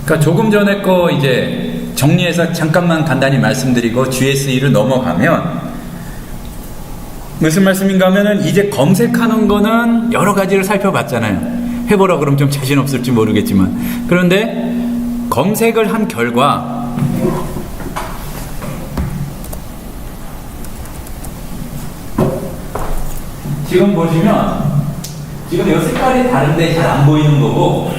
그러니까 조금 전에 거 이제 정리해서 잠깐만 간단히 말씀드리고 GSE로 넘어가면 무슨 말씀인가 하면은 이제 검색하는 거는 여러 가지를 살펴봤잖아요. 해보라 그러면 좀 자신 없을지 모르겠지만, 그런데 검색을 한 결과 지금 보시면 지금 이 색깔이 다른데 잘 안 보이는 거고,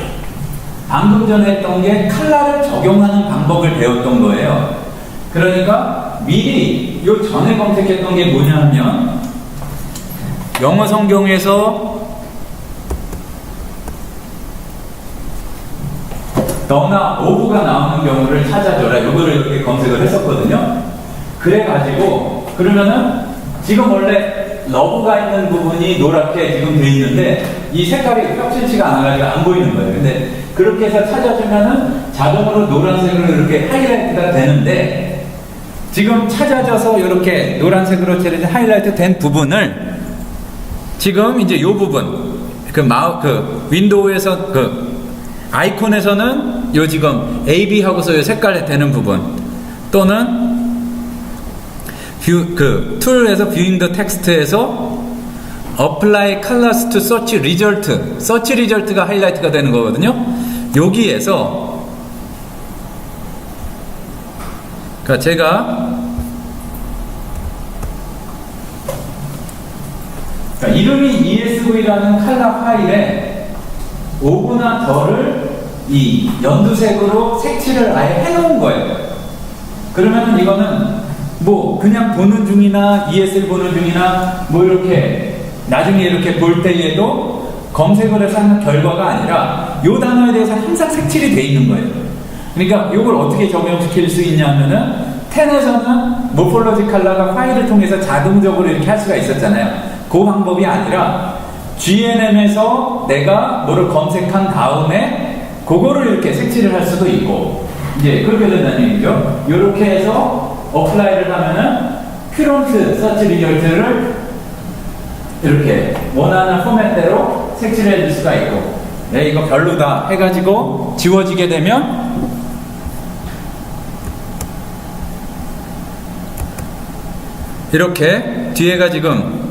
방금 전에 했던 게 컬러를 적용하는 방법을 배웠던 거예요. 그러니까 미리 요 전에 검색했던 게 뭐냐 하면, 영어 성경에서 너나 오브가 나오는 경우를 찾아줘라, 요거를 이렇게 검색을 했었거든요. 그래가지고 그러면은 지금 원래 러브가 있는 부분이 노랗게 지금 돼 있는데 이 색깔이 겹치지가 않아가지고 안 보이는 거예요. 근데 그렇게 해서 찾아주면은 자동으로 노란색으로 이렇게 하이라이트가 되는데, 지금 찾아져서 이렇게 노란색으로 하이라이트 된 부분을 지금 이제 요 부분 그 윈도우에서 그 아이콘에서는 요 지금 AB 하고서 요 색깔이 되는 부분, 또는 그 툴에서 Viewing the Text에서 Apply Colors to Search Result, Search Result가 하이라이트가 되는 거거든요. 여기에서 그러니까 제가 이름이 ESV라는 컬러 파일에 오브나 덜을 이 연두색으로 색칠을 아예 해놓은 거예요. 그러면 이거는 뭐 그냥 보는 중이나 ESL 보는 중이나 뭐 이렇게 나중에 이렇게 볼 때에도 검색을 해서 하는 결과가 아니라 요 단어에 대해서 항상 색칠이 돼 있는 거예요. 그러니까 이걸 어떻게 적용시킬 수 있냐면은 10에서는 모폴로지 컬러가 파일을 통해서 자동적으로 이렇게 할 수가 있었잖아요. 그 방법이 아니라 GNM에서 내가 뭐를 검색한 다음에 그거를 이렇게 색칠을 할 수도 있고, 이제 그렇게 된다는 얘기죠. 이렇게 해서 어플라이를 하면은 큐런트 서치 리절트를 이렇게 원하는 포맷대로 색칠을 해줄 수가 있고, 네, 이거 별로다 해가지고 지워지게 되면 이렇게 뒤에가 지금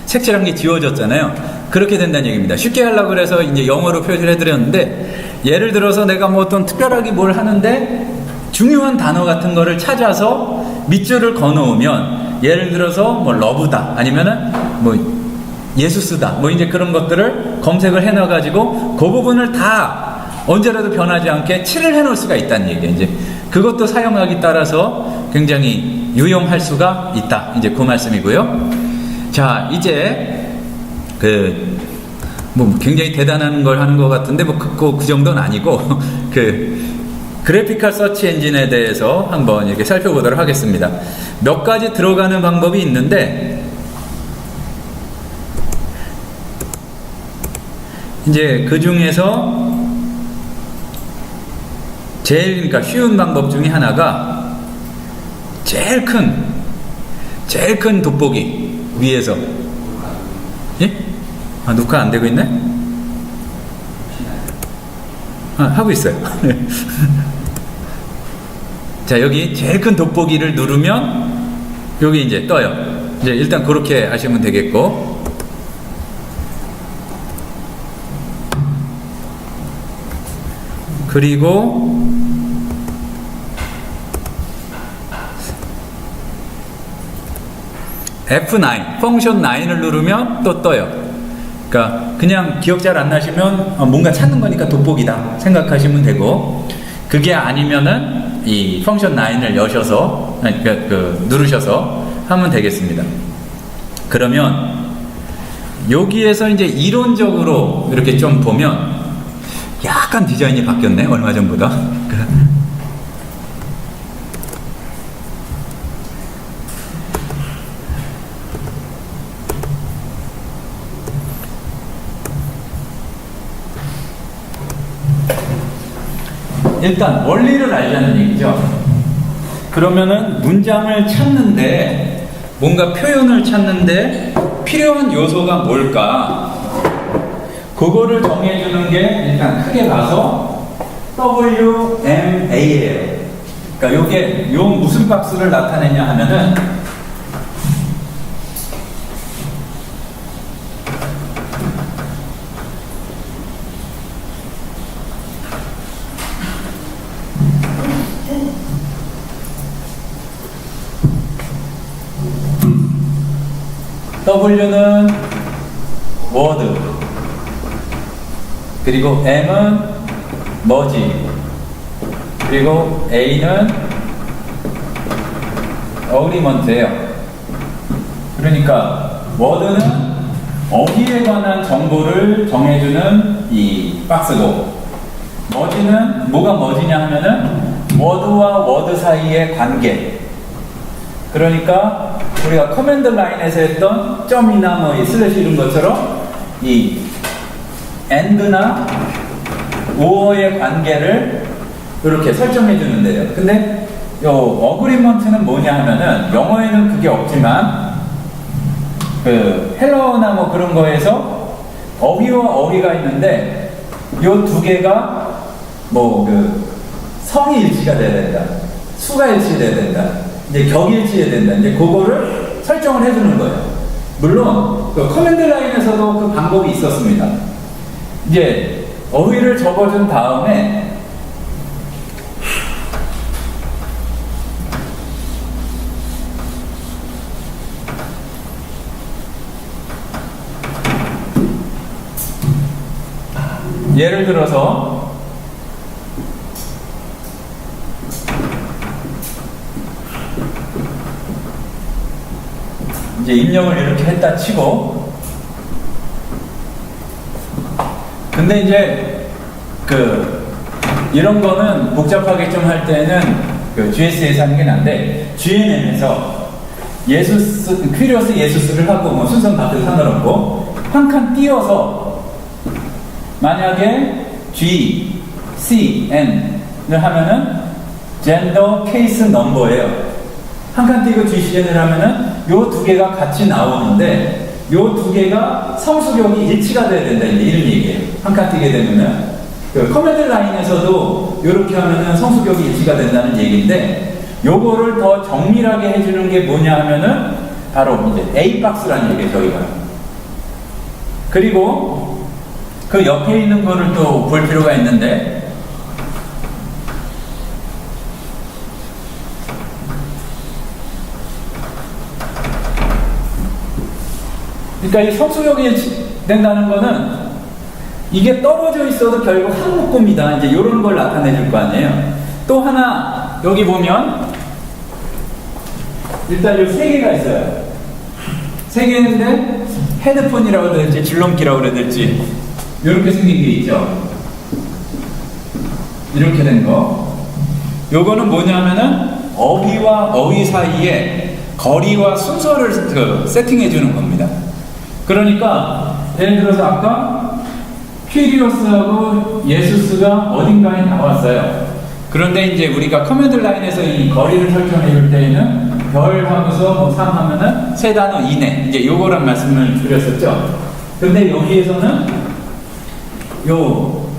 색칠한 게 지워졌잖아요. 그렇게 된다는 얘기입니다. 쉽게 하려고 그래서 이제 영어로 표시를 해드렸는데, 예를 들어서 내가 뭐 어떤 특별하게 뭘 하는데 중요한 단어 같은 거를 찾아서 밑줄을 거놓으면, 예를 들어서 뭐 러브다 아니면은 뭐 예수스다 뭐 이제 그런 것들을 검색을 해놔가지고 그 부분을 다 언제라도 변하지 않게 칠을 해놓을 수가 있다는 얘기예요. 이제 그것도 사용하기 따라서 굉장히 유용할 수가 있다. 이제 그 말씀이고요. 자, 이제 뭐 굉장히 대단한 걸 하는 것 같은데 뭐 그 정도는 아니고 그래픽컬 서치 엔진에 대해서 한번 이렇게 살펴보도록 하겠습니다. 몇 가지 들어가는 방법이 있는데, 이제 그 중에서 그러니까 쉬운 방법 중에 하나가 제일 큰 돋보기 위에서, 예? 아, 녹화 안 되고 있네? 아, 하고 있어요. 자, 여기 제일 큰 돋보기를 누르면 여기 이제 떠요. 이제 일단 그렇게 하시면 되겠고, 그리고 F9, 펑션 9을 누르면 또 떠요. 그러니까 그냥 기억 잘 안 나시면 뭔가 찾는 거니까 돋보기다 생각하시면 되고, 그게 아니면은 이 펑션 9을 여셔서 누르셔서 하면 되겠습니다. 그러면 여기에서 이제 이론적으로 이렇게 좀 보면 약간 디자인이 바뀌었네, 얼마 전보다. 일단 원리를 알자는 얘기죠. 그러면은 문장을 찾는데, 뭔가 표현을 찾는데 필요한 요소가 뭘까, 그거를 정해주는 게 일단 크게 봐서 WMA예요. 그러니까 요게 요 무슨 박스를 나타내냐 하면은 W는 워드, 그리고 M은 머지, 그리고 A는 어그리먼트예요. 그러니까 워드는 어휘에 관한 정보를 정해주는 이 박스고, 머지는 뭐가 머지냐 하면은 워드와 워드 사이의 관계. 그러니까 우리가 커맨드 라인에서 했던 점이나 뭐 이 슬래시 이런 것처럼 이 and나 or의 관계를 이렇게 설정해 주는데요. 근데 요 어그리먼트는 뭐냐 하면은 영어에는 그게 없지만 그 헬러나 뭐 그런 거에서 어휘와 어휘가 있는데 요 두 개가 뭐 그 성이 일치가 돼야 된다, 수가 일치돼야 된다, 이제 격이 일치해야 된다, 이제 그거를 설정을 해주는 거예요. 물론 그 커맨드 라인에서도 그 방법이 있었습니다. 이제 어휘를 적어준 다음에 예를 들어서 이제 입력을 이렇게 했다 치고, 근데 이제 그 이런 거는 복잡하게 좀 할 때는 그 GS에서 하는 게 난데, GNM에서 예수스, 퀴리오스 예수스를 하고 뭐 순서 바뀌어도 상관없고 한 칸 띄어서 만약에 G, C, N을 하면은 젠더 케이스 넘버예요. 한 칸 띄고 GCN을 하면은 요 두 개가 같이 나오는데 요 두 개가 성수격이 일치가 돼야 된다, 이제 이런 얘기예요. 한 칸 띄게 되면은 그 커맨드 라인에서도 요렇게 하면은 성수격이 일치가 된다는 얘기인데, 요거를 더 정밀하게 해주는 게 뭐냐 하면은 바로 이제 A 박스라는 얘기예요, 저희가. 그리고 그 옆에 있는 거를 또 볼 필요가 있는데, 그러니까 이 성수격이 된다는 거는 이게 떨어져 있어도 결국 한 묶음이다, 이제 이런 걸 나타내 줄 거 아니에요. 또 하나 여기 보면 일단 이 세 개가 있어요. 세 개인데 헤드폰이라고 해야 될지 줄넘기라고 해야 될지 이렇게 생긴 게 있죠. 이렇게 된 거. 요거는 뭐냐면은 어휘와 어휘 사이에 거리와 순서를 세팅해 주는 겁니다. 그러니까 예를 들어서 아까 퀴리오스하고 예수스가 어딘가에 나왔어요. 그런데 이제 우리가 커맨드 라인에서 이 거리를 설정해 줄 때에는 별 하고서 뭐 3 하면은 세 단어 이내, 이제 요거란 말씀을 드렸었죠. 근데 여기에서는 요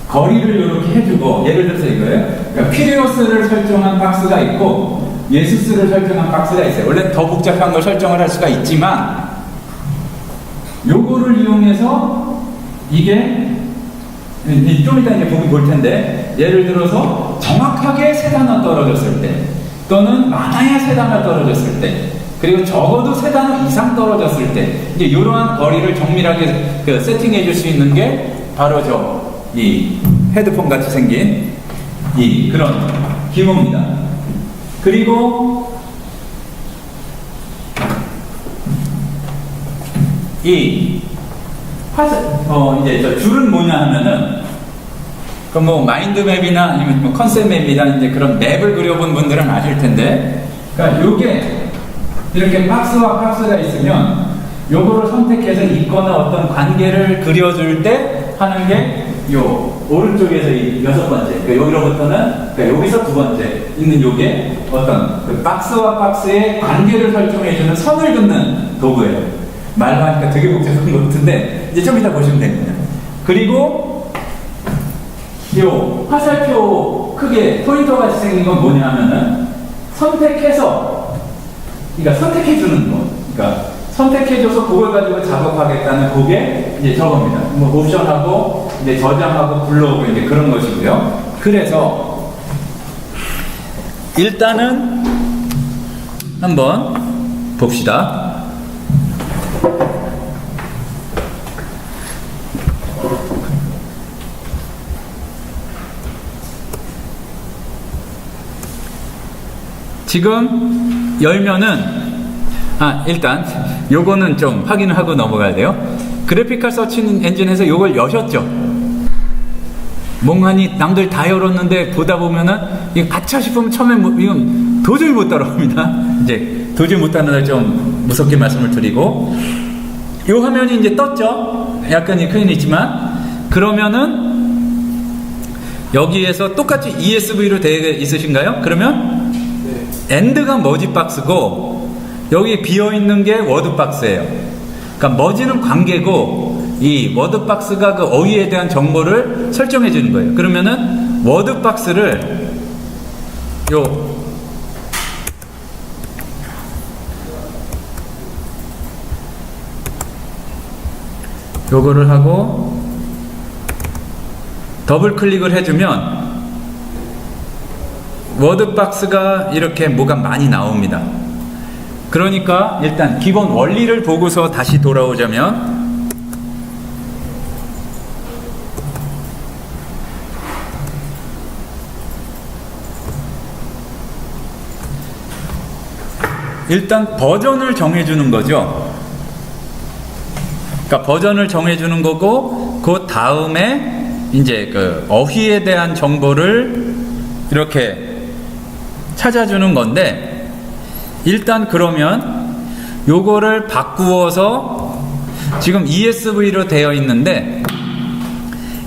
거리를 이렇게 해주고, 예를 들어서 이거예요. 그러니까 퀴리오스를 설정한 박스가 있고 예수스를 설정한 박스가 있어요. 원래 더 복잡한 걸 설정을 할 수가 있지만 요거를 이용해서 이게 좀 이따 이제 보기 볼 텐데, 예를 들어서 정확하게 세 단어 떨어졌을 때, 또는 많아야 세 단어 떨어졌을 때, 그리고 적어도 세 단어 이상 떨어졌을 때, 이제 이러한 거리를 정밀하게 세팅해 줄 수 있는 게 바로 이 헤드폰 같이 생긴 이 그런 기모입니다. 그리고 이 이제 저 줄은 뭐냐 하면은 그 뭐 마인드맵이나 아니면 뭐 컨셉맵이나 이제 그런 맵을 그려본 분들은 아실 텐데, 그러니까 요게 이렇게 박스와 박스가 있으면 요거를 선택해서 있거나 어떤 관계를 그려줄 때 하는 게 요 오른쪽에서 이 6번째, 그러니까 여기로부터는, 그러니까 여기서 2번째 있는 요게 어떤 그 박스와 박스의 관계를 설정해주는 선을 긋는 도구예요. 말로 하니까 되게 복잡한 것 같은데 이제 좀 이따 보시면 됩니다. 그리고 요 화살표 크게 포인터 같이 생긴 건 뭐냐면은 선택해서, 그러니까 선택해 주는 거. 그러니까 선택해줘서 그걸 가지고 작업하겠다는 그게 이제 저겁니다. 뭐 옵션하고 이제 저장하고 불러오고 이제 그런 것이고요. 그래서 일단은 한번 봅시다. 지금 열면은 일단 요거는 좀 확인을 하고 넘어가야 돼요. 그래픽칼 서치 엔진에서 요걸 여셨죠? 몽환이 남들 다 열었는데 보다 보면은 이거 가차 싶으면 처음에 이건 도저히 못 따라옵니다. 이제 도저히 못 따라다 좀 무섭게 말씀을 드리고, 요 화면이 이제 떴죠? 약간 크긴 있지만, 그러면은 여기에서 똑같이 ESV로 되어 있으신가요? 그러면 엔드가 머지 박스고 여기 비어있는 게 워드 박스예요. 그러니까 머지는 관계고 이 워드 박스가 그 어휘에 대한 정보를 설정해 주는 거예요. 그러면은 워드 박스를 요거를 하고 더블 클릭을 해주면 워드 박스가 이렇게 뭐가 많이 나옵니다. 그러니까 일단 기본 원리를 보고서 다시 돌아오자면, 일단 버전을 정해주는 거죠. 그러니까 버전을 정해주는 거고, 그 다음에 이제 그 어휘에 대한 정보를 이렇게 찾아주는 건데, 일단 그러면 요거를 바꾸어서 지금 ESV로 되어 있는데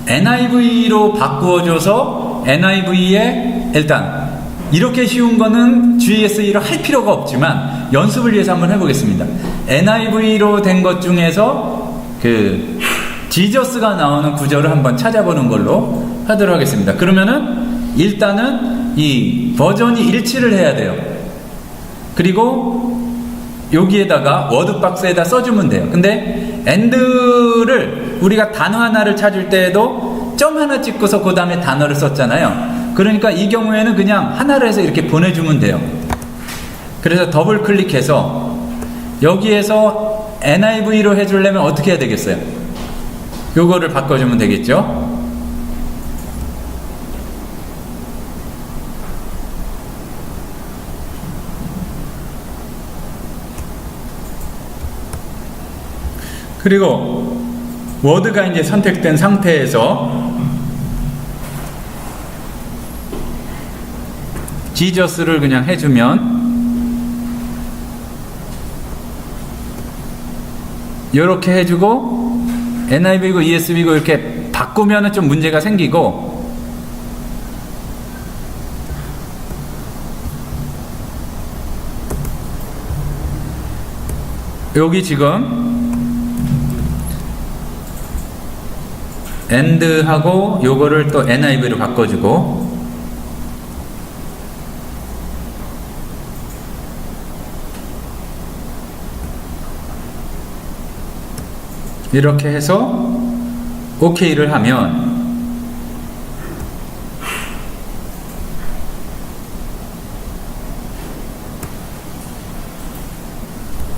NIV로 바꾸어줘서 NIV에 일단 이렇게 쉬운 거는 GSE로 할 필요가 없지만 연습을 위해서 한번 해보겠습니다. NIV로 된 것 중에서 그 지저스가 나오는 구절을 한번 찾아보는 걸로 하도록 하겠습니다. 그러면은 일단은 이 버전이 일치를 해야 돼요. 그리고 여기에다가 워드박스에다 써주면 돼요. 근데 end를 우리가 단어 하나를 찾을 때에도 점 하나 찍고서 그 다음에 단어를 썼잖아요. 그러니까 이 경우에는 그냥 하나를 해서 이렇게 보내주면 돼요. 그래서 더블 클릭해서 여기에서 NIV로 해주려면 어떻게 해야 되겠어요? 요거를 바꿔주면 되겠죠. 그리고 워드가 이제 선택된 상태에서 지저스를 그냥 해주면 이렇게 해주고 NIV고 ESV고 이렇게 바꾸면 좀 문제가 생기고, 여기 지금 end하고 요거를 또 NIV로 바꿔주고, 이렇게 해서 OK를 하면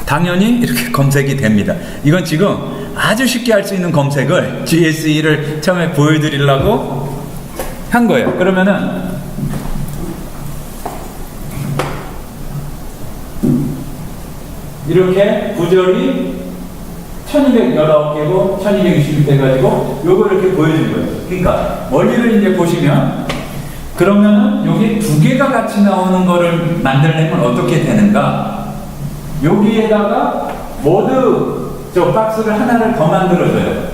당연히 이렇게 검색이 됩니다. 이건 지금 아주 쉽게 할 수 있는 검색을 GSE를 처음에 보여드리려고 한 거예요. 그러면은 이렇게 구절이 1219개고 1260대 가지고 요걸 이렇게 보여주는 거예요. 그러니까 원리를 이제 보시면, 그러면은 여기 두 개가 같이 나오는 거를 만들려면 어떻게 되는가? 여기에다가 워드 저 박스를 하나를 더 만들어줘요.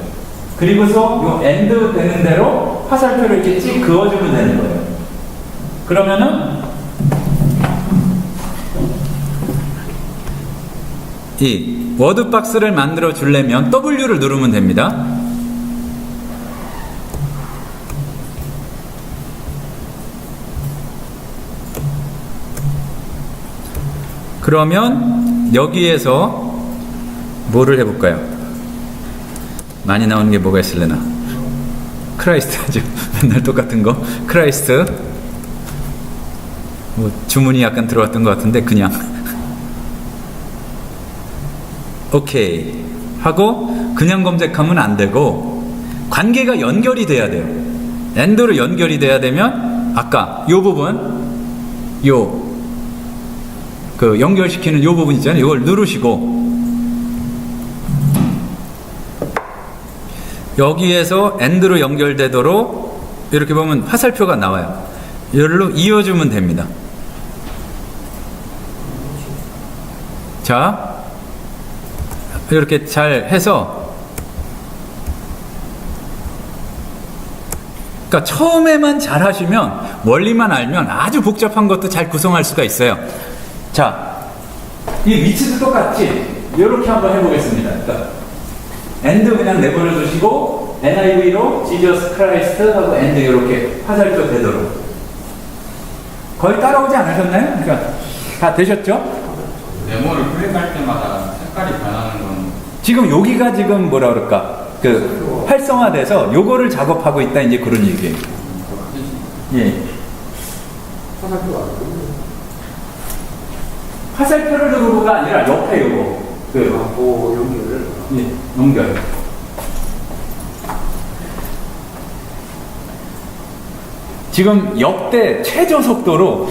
그리고서 요 엔드 되는 대로 화살표를 이렇게 찍 그어주면 되는 거예요. 그러면은 이 워드 박스를 만들어 주려면 W를 누르면 됩니다. 그러면 여기에서 뭐를 해볼까요? 많이 나오는 게 뭐가 있을래나? 크라이스트 하죠. 맨날 똑같은 거. 크라이스트. 뭐 주문이 약간 들어왔던 것 같은데 그냥 오케이 하고 그냥 검색하면 안 되고 관계가 연결이 돼야 돼요. AND로 연결이 돼야 되면 아까 요 부분 그 연결시키는 요 부분 있잖아요. 이걸 누르시고 여기에서 AND로 연결되도록 이렇게 보면 화살표가 나와요. 이걸로 이어주면 됩니다. 자, 이렇게 잘 해서 그러니까 처음에만 잘 하시면 원리만 알면 아주 복잡한 것도 잘 구성할 수가 있어요. 자, 이 위치도 똑같이 이렇게 한번 해보겠습니다. 그러니까 AND 그냥 내버려 두시고 NIV로 Jesus Christ 하고 AND 이렇게 화살표 되도록 거의 따라오지 않으셨나요? 그러니까 다 되셨죠? 네모를 클릭할 때마다 색깔이 변하는 건 지금 여기가 지금 뭐라 그럴까 그 활성화돼서 요거를 작업하고 있다 이제 그런 얘기예요. 예. 화살표를 누르고가 아니라 옆에 요거 연결을 연결. 지금 역대 최저 속도로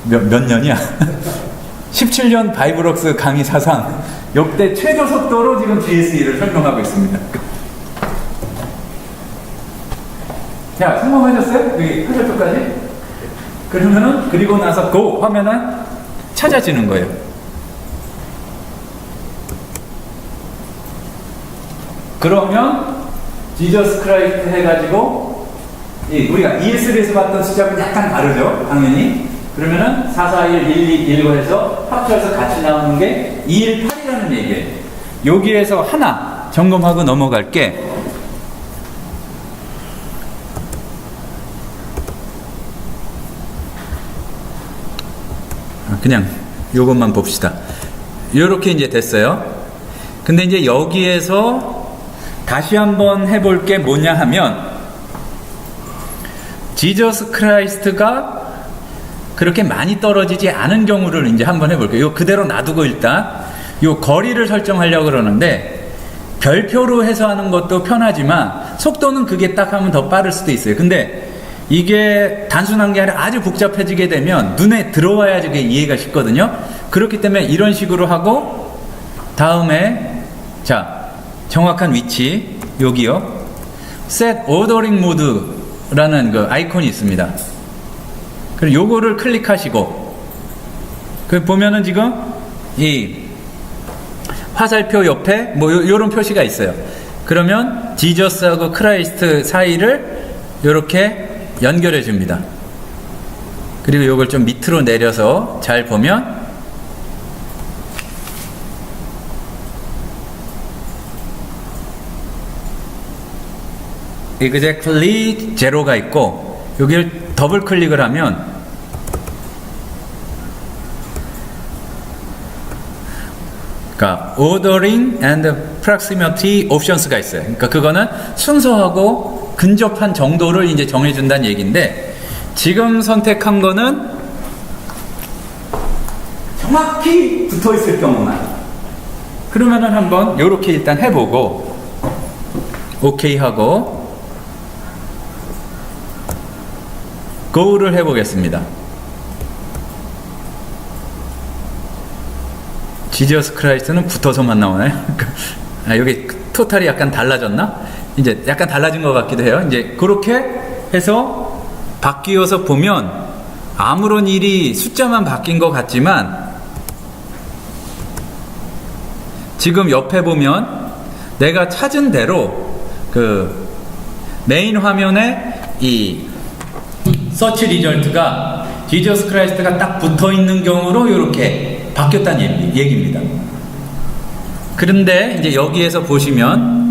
몇 년이야? 17년 바이브럭스 강의 사상 역대 최저 속도로 지금 GSE를 설명하고 있습니다. 자, 성공하셨어요? 여기 화살표까지? 그러면은 그리고 나서 고 하면은 찾아지는 거예요. 그러면 지저스 크라이스트 해가지고 우리가 ESL에서 봤던 숫자하고 약간 다르죠, 당연히. 그러면은 4, 4, 1, 1, 2, 1, 5 해서 합쳐서 같이 나오는 게 2, 1, 8이라는 얘기예요. 여기에서 하나 점검하고 넘어갈게. 그냥 요것만 봅시다. 요렇게 이제 됐어요. 근데 이제 여기에서 다시 한번 해볼 게 뭐냐 하면 지저스 크라이스트가 그렇게 많이 떨어지지 않은 경우를 이제 한번 해볼게요. 요 그대로 놔두고 일단 요 거리를 설정하려고 그러는데 별표로 해서 하는 것도 편하지만 속도는 그게 딱 하면 더 빠를 수도 있어요. 근데 이게 단순한 게 아니라 아주 복잡해지게 되면 눈에 들어와야 그게 이해가 쉽거든요. 그렇기 때문에 이런 식으로 하고 다음에 자 정확한 위치 여기요. Set Ordering Mode라는 그 아이콘이 있습니다. 그리고 요거를 클릭하시고 그 보면은 지금 이 화살표 옆에 뭐 요런 표시가 있어요. 그러면 지저스하고 크라이스트 사이를 요렇게 연결해 줍니다. 그리고 요걸 좀 밑으로 내려서 잘 보면 exactly 제로가 있고 여기를 더블 클릭을 하면 그러니까 ordering and proximity options가 있어요. 그러니까 그거는 순서하고 근접한 정도를 이제 정해준다는 얘기인데 지금 선택한 거는 정확히 붙어 있을 경우만 그러면은 한번 요렇게 일단 해보고 오케이 하고 go를 해보겠습니다. 지저스 크라이스트는 붙어서만 나오나요? 여기 토탈이 약간 달라졌나? 이제 약간 달라진 것 같기도 해요. 이제 그렇게 해서 바뀌어서 보면 아무런 일이 숫자만 바뀐 것 같지만 지금 옆에 보면 내가 찾은 대로 그 메인 화면에 이 서치 리절트가 지저스 크라이스트가 딱 붙어 있는 경우로 이렇게 바뀌었다는 얘기입니다. 그런데 이제 여기에서 보시면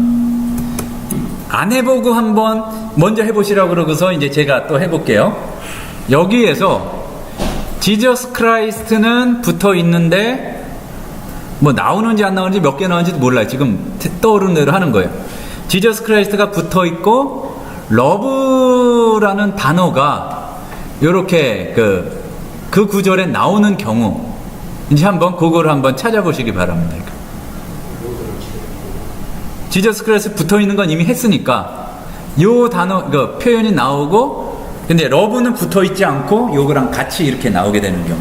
안 해보고 한번 먼저 해보시라고 그러고서 이제 제가 또 해볼게요. 여기에서 지저스 크라이스트는 붙어 있는데 뭐 나오는지 안 나오는지 몇 개 나오는지도 몰라요. 지금 떠오르는 대로 하는 거예요. 지저스 크라이스트가 붙어 있고 러브라는 단어가 이렇게 그 구절에 나오는 경우 이제 한번 그거를 한번 찾아보시기 바랍니다. 지저스 크라이스트 붙어 있는 건 이미 했으니까 요 단어 그 표현이 나오고 근데 러브는 붙어 있지 않고 요거랑 같이 이렇게 나오게 되는 경우.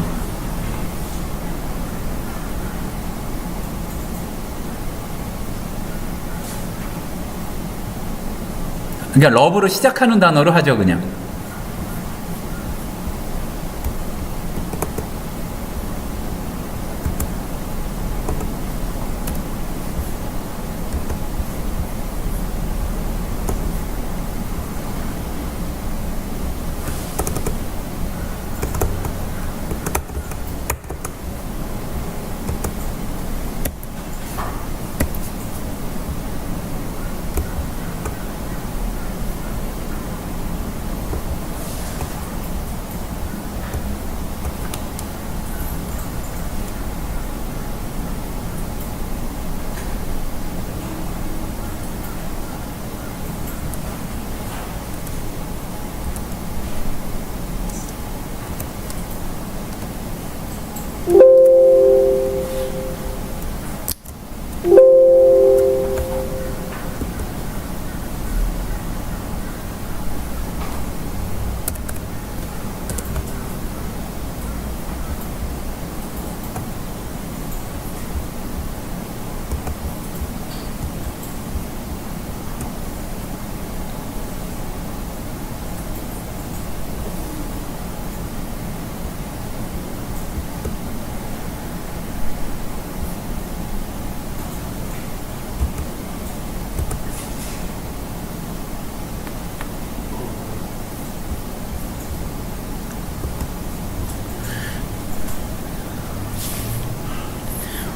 그러니까 러브로 시작하는 단어로 하죠, 그냥.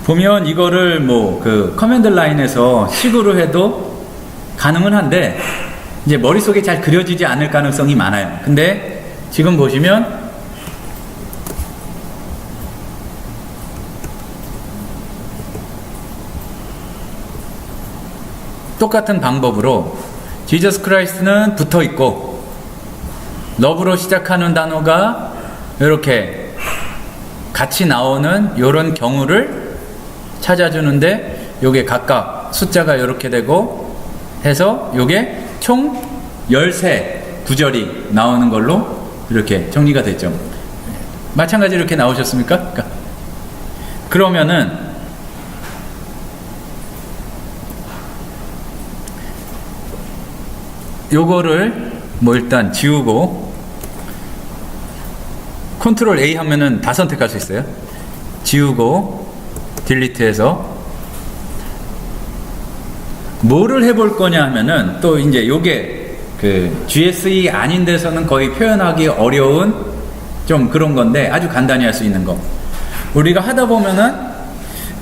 보면 이거를 뭐 그 커맨드 라인에서 식으로 해도 가능은 한데 이제 머릿속에 잘 그려지지 않을 가능성이 많아요. 근데 지금 보시면 똑같은 방법으로 지저스 크라이스트는 붙어 있고 러브로 시작하는 단어가 이렇게 같이 나오는 이런 경우를 찾아주는데 요게 각각 숫자가 이렇게 되고 해서 요게 총 13구절이 나오는 걸로 이렇게 정리가 됐죠. 마찬가지로 이렇게 나오셨습니까? 그러면은 요거를 뭐 일단 지우고 컨트롤 A 하면은 다 선택할 수 있어요. 지우고 딜리트해서 뭐를 해볼 거냐 하면은 또 이제 요게 그 GSE 아닌 데서는 거의 표현하기 어려운 좀 그런 건데 아주 간단히 할 수 있는 거. 우리가 하다 보면은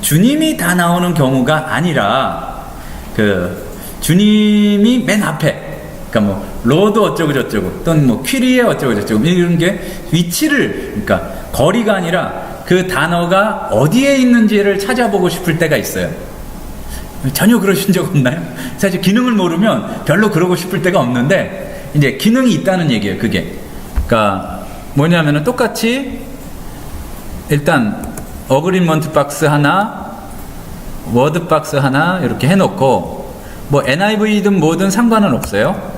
주님이 다 나오는 경우가 아니라 그 주님이 맨 앞에 그러니까 뭐 로드 어쩌고 저쩌고 또는 뭐 퀴리에 어쩌고 저쩌고 이런 게 위치를 그러니까 거리가 아니라 그 단어가 어디에 있는지를 찾아보고 싶을 때가 있어요. 전혀 그러신 적 없나요? 사실 기능을 모르면 별로 그러고 싶을 때가 없는데 이제 기능이 있다는 얘기예요. 그게 그러니까 뭐냐면은 똑같이 일단 어그리먼트 박스 하나 워드 박스 하나 이렇게 해놓고 뭐 NIV든 뭐든 상관은 없어요.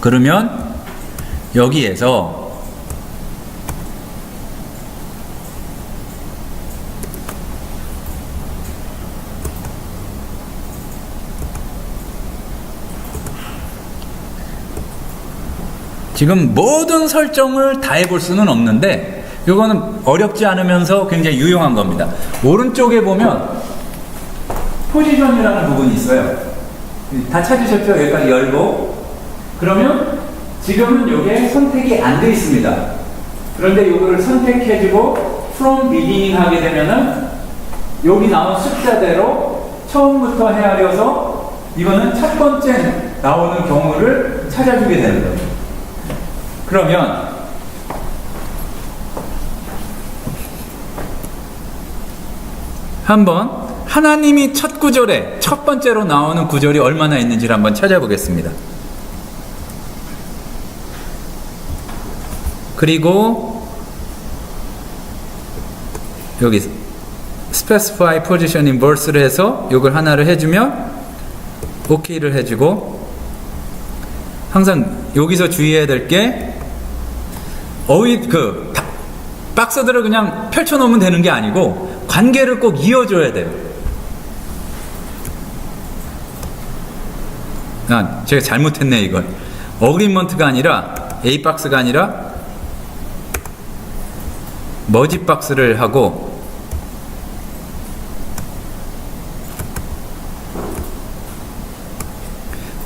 그러면 여기에서 지금 모든 설정을 다 해볼 수는 없는데 이거는 어렵지 않으면서 굉장히 유용한 겁니다. 오른쪽에 보면 포지션이라는 부분이 있어요. 다 찾으셨죠? 여기까지 열고 그러면 지금은 이게 선택이 안 돼 있습니다. 그런데 이거를 선택해주고 from beginning 하게 되면은 여기 나온 숫자대로 처음부터 헤아려서 이거는 첫 번째 나오는 경우를 찾아주게 되는 거예요. 그러면 한번 하나님이 첫 구절에 첫 번째로 나오는 구절이 얼마나 있는지를 한번 찾아보겠습니다. 그리고 여기 specify position in verse를 해서 이걸 하나를 해주면 OK를 해주고, 항상 여기서 주의해야 될 게 박스들을 그냥 펼쳐놓으면 되는 게 아니고 관계를 꼭 이어줘야 돼요. 제가 잘못했네. 이걸 어그리먼트가 아니라 A 박스가 아니라 머지 박스를 하고,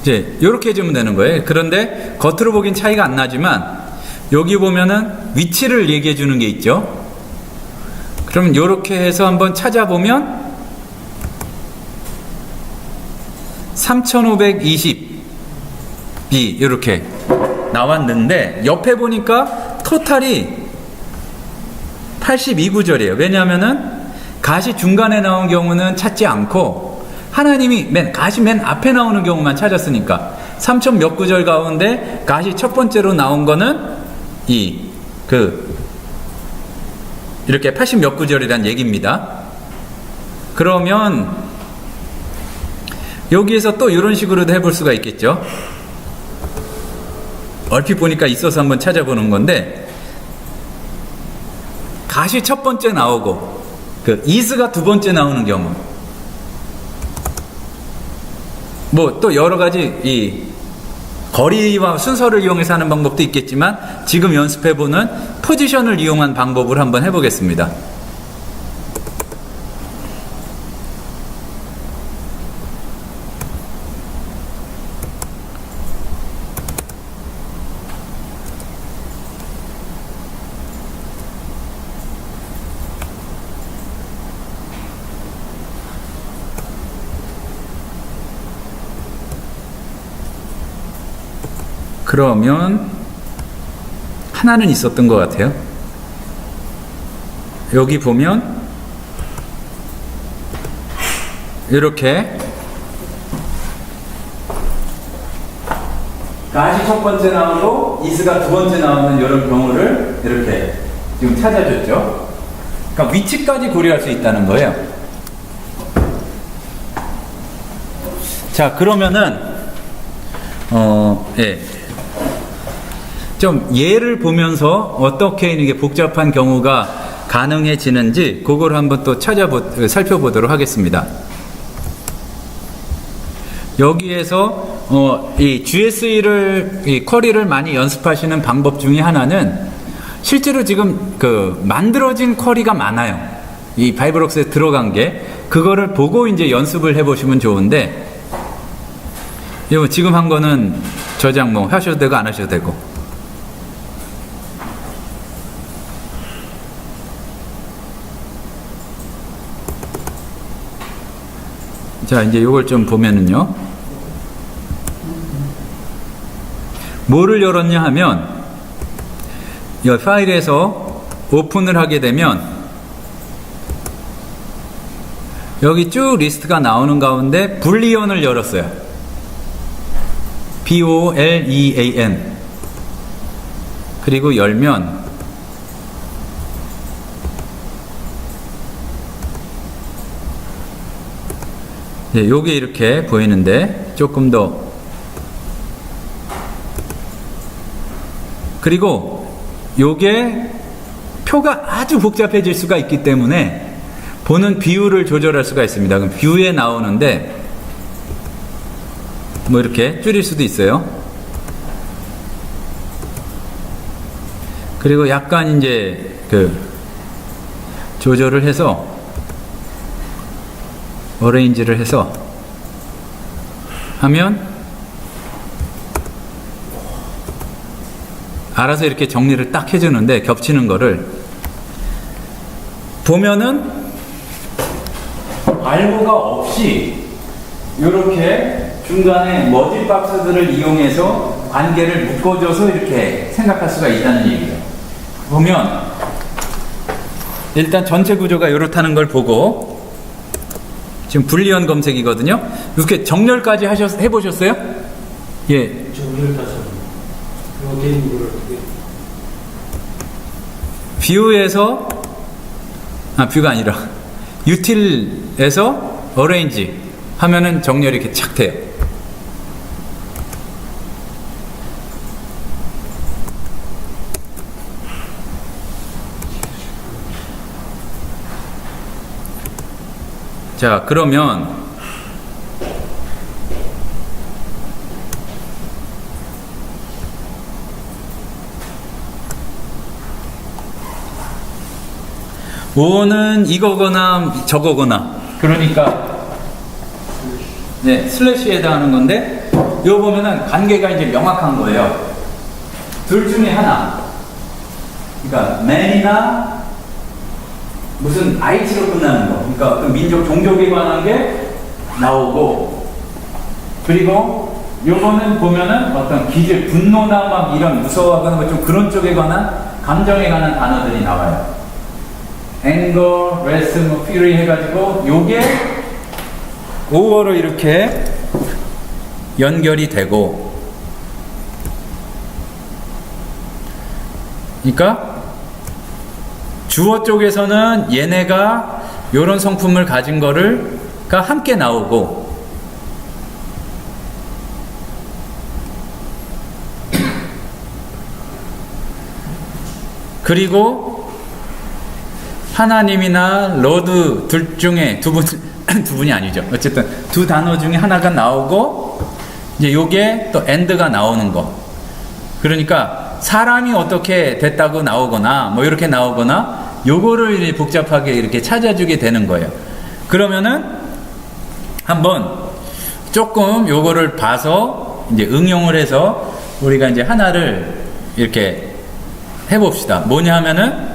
이제 이렇게 해주면 되는 거예요. 그런데 겉으로 보긴 차이가 안 나지만 여기 보면은 위치를 얘기해 주는 게 있죠. 그러면 이렇게 해서 한번 찾아보면 3520이 이렇게 나왔는데, 옆에 보니까 토탈이 82구절이에요. 왜냐하면은 가시 중간에 나온 경우는 찾지 않고 하나님이 가시 맨 앞에 나오는 경우만 찾았으니까 3000 몇 구절 가운데 가시 첫 번째로 나온 거는 이렇게 80 몇 구절이란 얘기입니다. 그러면 여기에서 또 이런 식으로도 해볼 수가 있겠죠. 얼핏 보니까 있어서 한번 찾아보는 건데, 가시 첫 번째 나오고 이스가 두 번째 나오는 경우, 뭐 또 여러 가지 이 거리와 순서를 이용해서 하는 방법도 있겠지만, 지금 연습해보는 포지션을 이용한 방법을 한번 해보겠습니다. 그러면 하나는 있었던 것 같아요. 여기 보면 이렇게 가시 첫 번째 나오고 이스가 두 번째 나오는 이런 경우를 이렇게 지금 찾아줬죠. 그러니까 위치까지 고려할 수 있다는 거예요. 자, 그러면은 좀 예를 보면서 어떻게 이게 복잡한 경우가 가능해지는지 그걸 한번 또 살펴보도록 하겠습니다. 여기에서 이 GSE를 이 쿼리를 많이 연습하시는 방법 중에 하나는, 실제로 지금 만들어진 쿼리가 많아요. 이 바이블웍스에 들어간 게, 그거를 보고 이제 연습을 해보시면 좋은데, 지금 한 거는 저장 하셔도 되고 안 하셔도 되고. 자, 이제 이걸 좀 보면은요, 뭐를 열었냐 하면, 이 파일에서 오픈을 하게 되면 여기 쭉 리스트가 나오는 가운데 불리언을 열었어요. BOLEAN. 그리고 열면 요게 이렇게 보이는데, 조금 더, 그리고 요게 표가 아주 복잡해질 수가 있기 때문에 보는 비율을 조절할 수가 있습니다. 그럼 뷰에 나오는데 뭐 이렇게 줄일 수도 있어요. 그리고 약간 이제 조절을 해서 어레인지를 해서 하면 알아서 이렇게 정리를 딱 해주는데, 겹치는 거를 보면은 알고가 없이 이렇게 중간에 머지 박스들을 이용해서 관계를 묶어줘서 이렇게 생각할 수가 있다는 얘기예요. 보면 일단 전체 구조가 이렇다는 걸 보고, 지금 불리언 검색이거든요. 이렇게 정렬까지 해보셨어요? 예. 정렬 다시 여기 이걸 어떻게 뷰에서 뷰가 아니라 유틸에서 어레인지 하면은 정렬이 이렇게 착 돼요. 자, 그러면 오는 이거거나 저거거나, 그러니까 네, 슬래시에 해당하는 건데, 이거 보면은 관계가 이제 명확한 거예요. 둘 중에 하나. 그러니까 man이나 무슨 IT로 끝나는 거, 그러니까 그 민족 종족에 관한 게 나오고, 그리고 요거는 보면은 어떤 기질, 분노나 막 이런 무서워하거나 뭐 좀 그런 쪽에 관한, 감정에 관한 단어들이 나와요. anger, wrath, 뭐 fury 해가지고 요게 5어로 이렇게 연결이 되고, 그러니까 주어 쪽에서는 얘네가 요런 성품을 가진 거를가 함께 나오고, 그리고 하나님이나 로드 둘 중에 두 분이 아니죠. 어쨌든 두 단어 중에 하나가 나오고, 이제 요게 또 end가 나오는 거. 그러니까 사람이 어떻게 됐다고 나오거나 뭐 이렇게 나오거나, 요거를 복잡하게 이렇게 찾아주게 되는 거예요. 그러면은 한번 조금 요거를 봐서 이제 응용을 해서 우리가 이제 하나를 이렇게 해봅시다. 뭐냐 하면은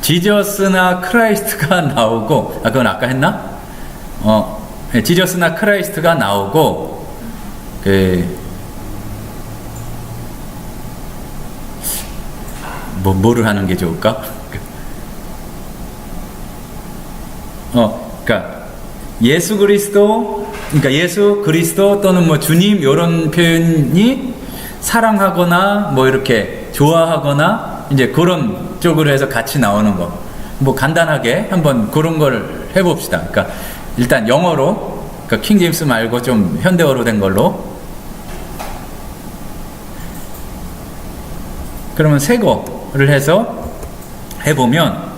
지저스나 크라이스트가 나오고, 그건 아까 했나? 지저스나 크라이스트가 나오고, 뭐를 하는 게 좋을까? 그러니까 예수 그리스도, 그러니까 예수 그리스도 또는 뭐 주님 이런 표현이 사랑하거나 뭐 이렇게 좋아하거나 이제 그런 쪽으로 해서 같이 나오는 거. 뭐 간단하게 한번 그런 걸 해봅시다. 그러니까 일단 영어로, 그러니까 킹 제임스 말고 좀 현대어로 된 걸로. 그러면 새 거를 해서 해보면,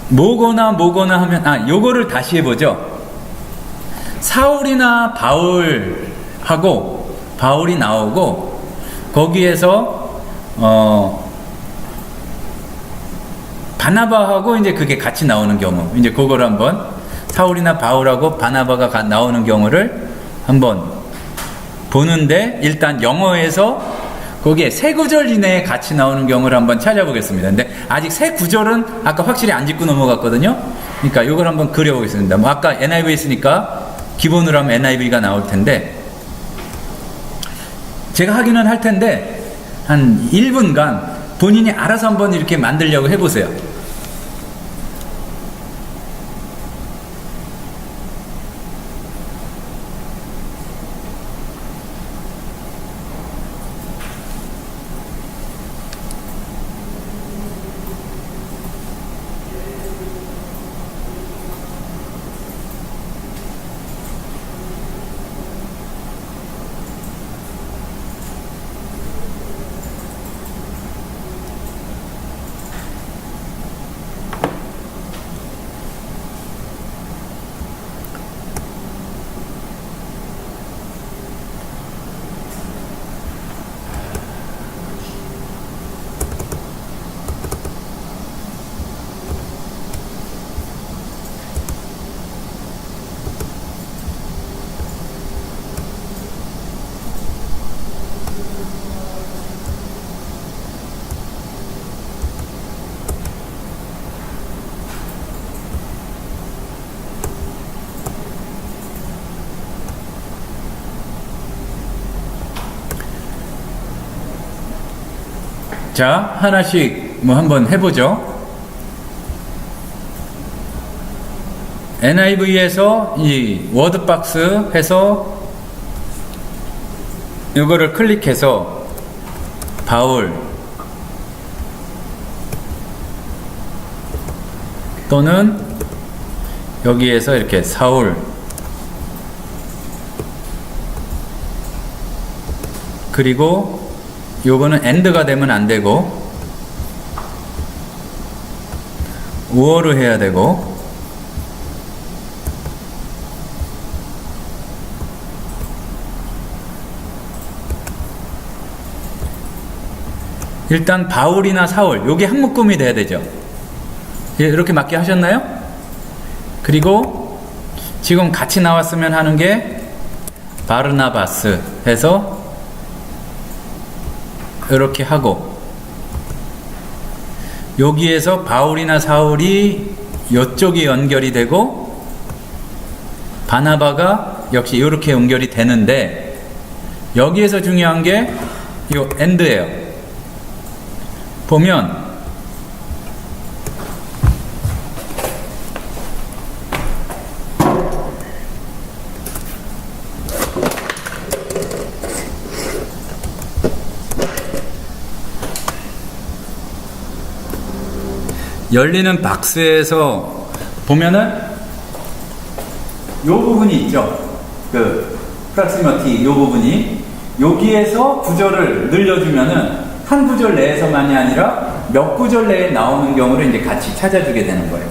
뭐거나 하면, 요거를 다시 해보죠. 사울이나 바울이 나오고, 거기에서 바나바하고 이제 그게 같이 나오는 경우, 이제 그걸 한번, 사울이나 바울하고 바나바가 나오는 경우를 한번 보는데, 일단 영어에서 거기에 세 구절 이내에 같이 나오는 경우를 한번 찾아보겠습니다. 근데 아직 세 구절은 아까 확실히 안 짚고 넘어갔거든요. 그러니까 이걸 한번 그려보겠습니다. 뭐 아까 NIV 있으니까 기본으로 하면 NIV가 나올 텐데, 제가 하기는 할 텐데 한 1분간 본인이 알아서 한번 이렇게 만들려고 해보세요. 자, 하나씩 뭐 한번 해보죠. NIV에서 이 워드박스 해서 이거를 클릭해서 바울 또는 여기에서 이렇게 사울 그리고 요거는 엔드가 되면 안 되고 우어로 해야 되고 일단 바울이나 사울 요게 한 묶음이 돼야 되죠. 예, 이렇게 맞게 하셨나요? 그리고 지금 같이 나왔으면 하는 게 바르나바스 해서 이렇게 하고 여기에서 바울이나 사울이 이쪽이 연결이 되고 바나바가 역시 이렇게 연결이 되는데 여기에서 중요한 게 이 엔드예요. 보면 열리는 박스에서 보면은 요 부분이 있죠. 그 프락시머티 요 부분이 여기에서 구절을 늘려주면은 한 구절 내에서만이 아니라 몇 구절 내에 나오는 경우를 이제 같이 찾아주게 되는 거예요.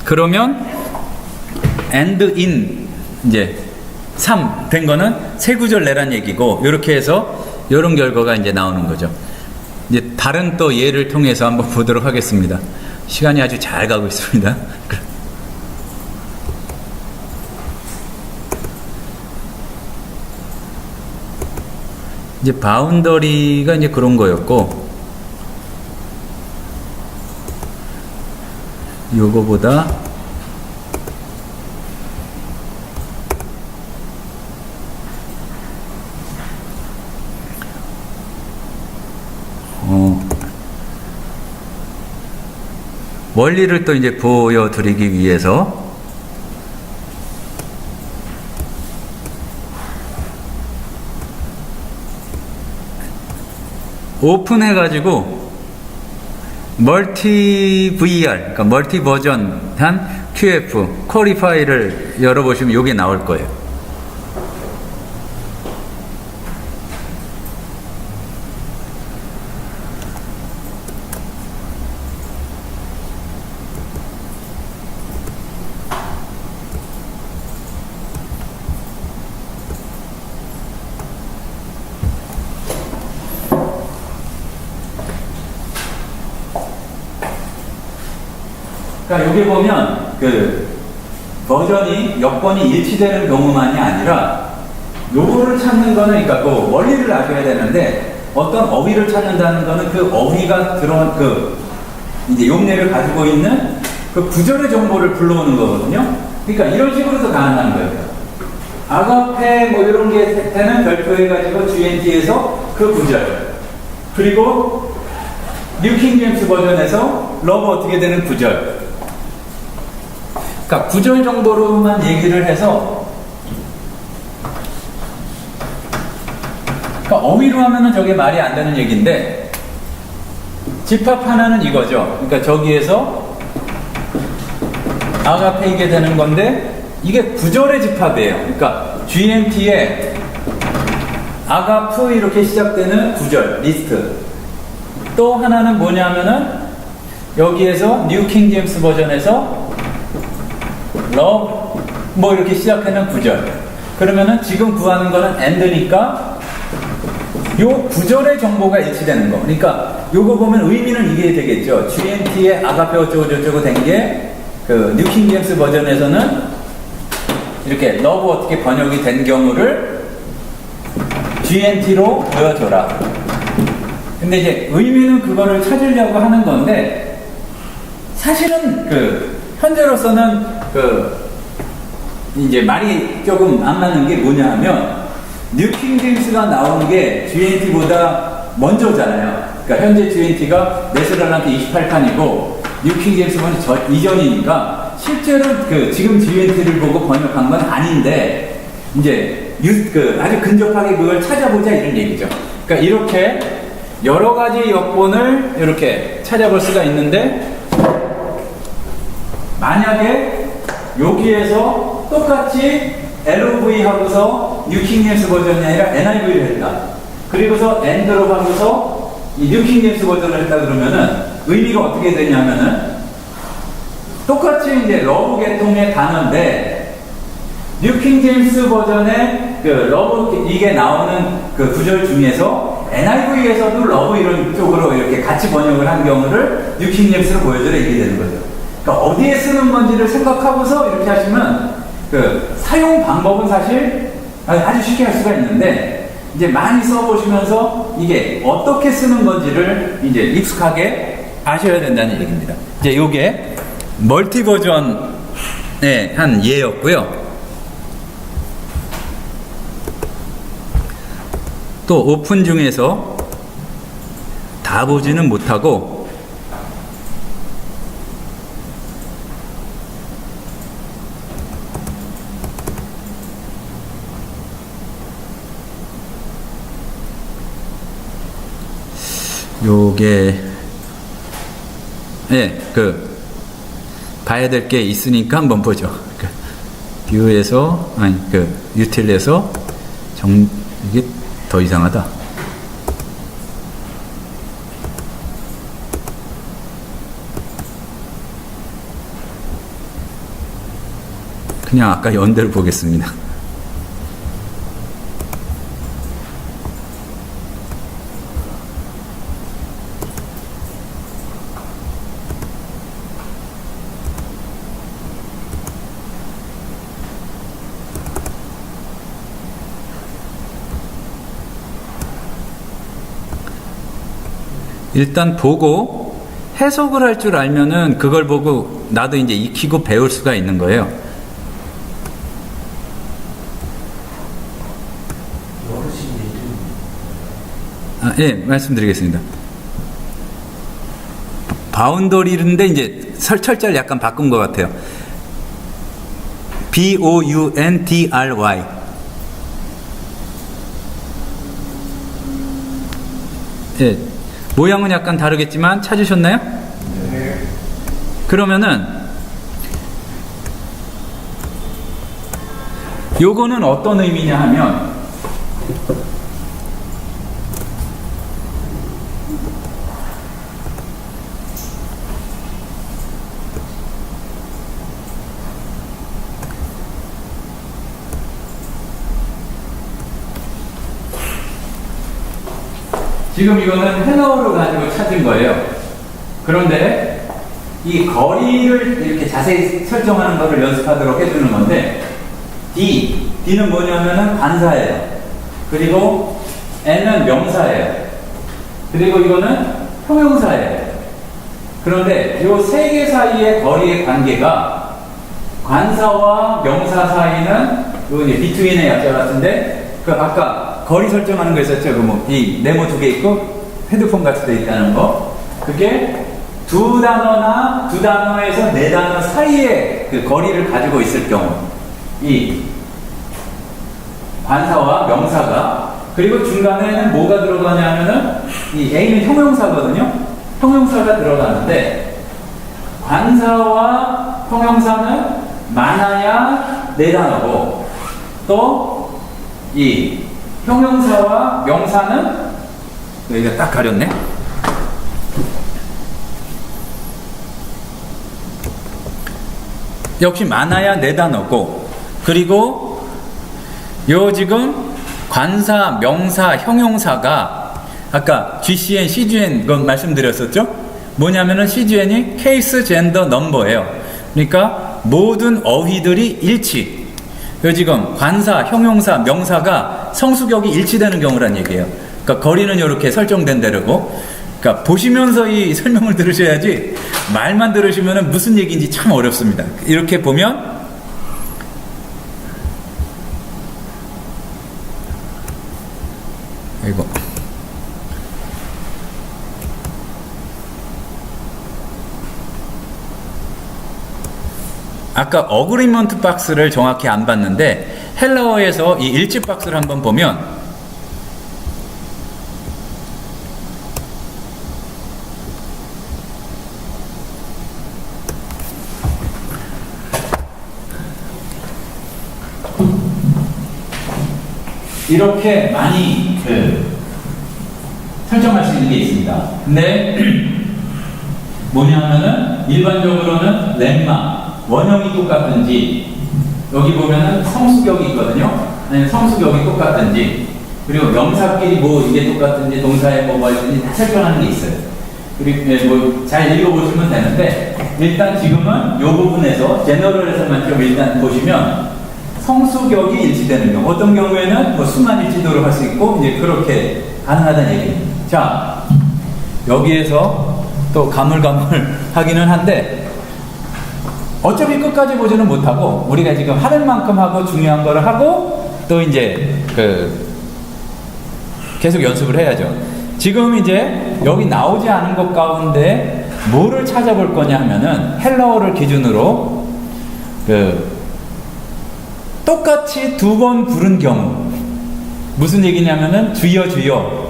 그러면 and in 이제 3 된 거는 세 구절 내란 얘기고 이렇게 해서 이런 결과가 이제 나오는 거죠. 이제 다른 또 예를 통해서 한번 보도록 하겠습니다. 시간이 아주 잘 가고 있습니다. 이제 바운더리가 이제 그런 거였고 요거보다 원리를 또 이제 보여드리기 위해서 오픈해가지고 멀티 VR, 그러니까 멀티 버전 한 QF 쿼리 파일을 열어보시면 이게 나올 거예요. 그러니까 여기 보면 그 버전이 여건이 일치되는 경우만이 아니라 요거를 찾는 거는 그러니까 그 원리를 아셔야 되는데 어떤 어휘를 찾는다는 거는 그 어휘가 들어온 그 이제 용례를 가지고 있는 그 구절의 정보를 불러오는 거거든요. 그러니까 이런 식으로도 가능한 거예요. 아가페 뭐 이런 게 되는 별표해가지고 GNT에서 그 구절 그리고 뉴킹제임스 버전에서 러브 어떻게 되는 구절. 그러니까 구절 정도로만 얘기를 해서 그러니까 어휘로 하면은 저게 말이 안 되는 얘기인데 집합 하나는 이거죠. 그러니까 저기에서 아가페이게 되는 건데 이게 구절의 집합이에요. 그러니까 GNT에 아가프 이렇게 시작되는 구절 리스트. 또 하나는 뭐냐면은 여기에서 뉴 킹제임스 버전에서 love 뭐 이렇게 시작하는 구절. 그러면은 지금 구하는 거는 and니까 요 구절의 정보가 일치되는 거. 그러니까 요거 보면 의미는 이게 되겠죠. GNT의 아가페 어쩌고 저쩌고 된 게 그 뉴 킹제임스 버전에서는 이렇게 love 어떻게 번역이 된 경우를 GNT로 보여줘라. 근데 이제 의미는 그거를 찾으려고 하는 건데, 사실은 현재로서는 이제 말이 조금 안 맞는 게 뭐냐 하면, 뉴킹 제임스가 나오는 게 GNT보다 먼저잖아요. 그러니까 현재 GNT가 네스럴란트 28판이고, 뉴킹 제임스는 이전이니까, 실제로 지금 GNT를 보고 번역한 건 아닌데, 이제 아주 근접하게 그걸 찾아보자 이런 얘기죠. 그러니까 이렇게 여러 가지 여건을 이렇게 찾아볼 수가 있는데, 만약에 여기에서 똑같이 LOV 하고서 뉴킹 제임스 버전이 아니라 NIV를 했다. 그리고서 엔드롭 하고서 이 뉴킹 제임스 버전을 했다 그러면은 의미가 어떻게 되냐면은 똑같이 이제 러브 계통의 단어인데 뉴킹 제임스 버전의 러브 이게 나오는 구절 중에서 NIV에서도 러브 이런 쪽으로 이렇게 같이 번역을 한 경우를 뉴킹 제임스로 보여줘라 이게 되는 거죠. 그러니까 어디에 쓰는 건지를 생각하고서 이렇게 하시면 사용 방법은 사실 아주 쉽게 할 수가 있는데 이제 많이 써보시면서 이게 어떻게 쓰는 건지를 이제 익숙하게 아셔야 된다는 얘기입니다. 이제 요게 멀티 버전의 한 예였고요. 또 오픈 중에서 다 보지는 못하고 요게 봐야 될 게 있으니까 한번 보죠. 뷰에서 유틸에서 이게 더 이상하다. 그냥 아까 연대로 보겠습니다. 일단 보고 해석을 할 줄 알면은 그걸 보고 나도 이제 익히고 배울 수가 있는 거예요. 예, 말씀드리겠습니다. 바운더리인데 이제 철자를 약간 바꾼 것 같아요. BOUNDRY. 예. 모양은 약간 다르겠지만 찾으셨나요? 네. 그러면은 요거는 어떤 의미냐 하면 지금 이거는 헬로우를 가지고 찾은 거예요. 그런데 이 거리를 이렇게 자세히 설정하는 거를 연습하도록 해주는 건데 D는 뭐냐면은 관사예요. 그리고 N은 명사예요. 그리고 이거는 형용사예요. 그런데 이 세 개 사이의 거리의 관계가 관사와 명사 사이는 이제 비트윈의 약자 같은데 아까 거리 설정하는 거 있었죠? 이 네모 2개 있고 헤드폰 같이 돼 있다는 거. 그게 두 단어에서 네 단어 사이에 거리를 가지고 있을 경우 이 관사와 명사가 그리고 중간에는 뭐가 들어가냐면은 이 A는 형용사거든요. 형용사가 들어가는데 관사와 형용사는 많아야 네 단어고 또 이 형용사와 명사는 여기가 딱 가렸네. 역시 많아야 네 단어고 그리고 요 지금 관사, 명사, 형용사가 아까 GCN, CGN 건 말씀드렸었죠? 뭐냐면은 CGN이 케이스 젠더 넘버예요. 그러니까 모든 어휘들이 일치. 요 지금 관사, 형용사, 명사가 성수격이 일치되는 경우란 얘기예요. 그러니까 거리는 이렇게 설정된 대로고, 그러니까 보시면서 이 설명을 들으셔야지 말만 들으시면 무슨 얘기인지 참 어렵습니다. 이렇게 보면 이거 아까 어그리먼트 박스를 정확히 안 봤는데 헬라어에서 이 일치 박스를 한번 보면 이렇게 많이 설정할 수 있는 게 있습니다. 근데 뭐냐면은 일반적으로는 렘마 원형이 똑같은지, 여기 보면은 성수격이 있거든요. 아니면 성수격이 똑같은지, 그리고 명사끼리 뭐 이게 똑같은지, 동사에 뭐가 있는지 다 설정하는 게 있어요. 그리고 뭐 잘 읽어보시면 되는데, 일단 지금은 이 부분에서 제너럴에서만 좀 일단 보시면 성수격이 일치되는 경우, 어떤 경우에는 뭐 수만 일치도록 할 수 있고 이제 그렇게 가능하다는 얘기입니다. 자, 여기에서 또 가물가물하기는 한데 어차피 끝까지 보지는 못하고 우리가 지금 하는 만큼 하고 중요한 거를 하고 또 이제 계속 연습을 해야죠. 지금 이제 여기 나오지 않은 것 가운데 뭐를 찾아볼 거냐 하면은 헬라어를 기준으로 똑같이 두 번 부른 경우, 무슨 얘기냐면은 주여 주여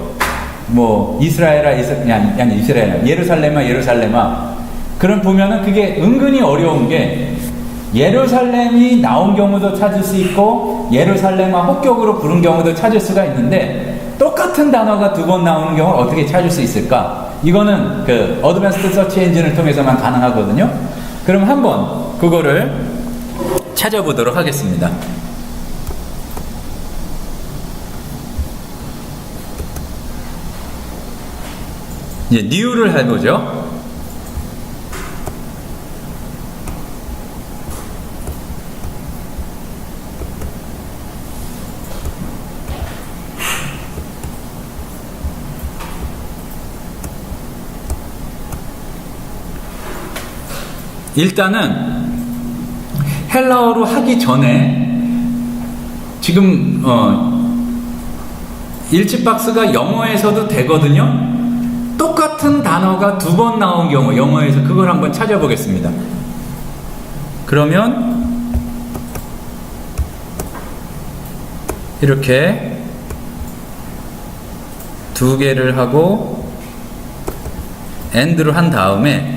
뭐 이스라엘아 아니 이스라엘아 예루살렘아 예루살렘아, 그럼 보면은 그게 은근히 어려운 게 예루살렘이 나온 경우도 찾을 수 있고 예루살렘아 혹격으로 부른 경우도 찾을 수가 있는데 똑같은 단어가 두 번 나오는 경우를 어떻게 찾을 수 있을까? 이거는 어드밴스드 서치 엔진을 통해서만 가능하거든요. 그럼 한번 그거를 찾아보도록 하겠습니다. 이제 new를 해보죠. 일단은 헬라어로 하기 전에 지금 일치 박스가 영어에서도 되거든요. 똑같은 단어가 두 번 나온 경우 영어에서 그걸 한번 찾아보겠습니다. 그러면 이렇게 두 개를 하고 AND를 한 다음에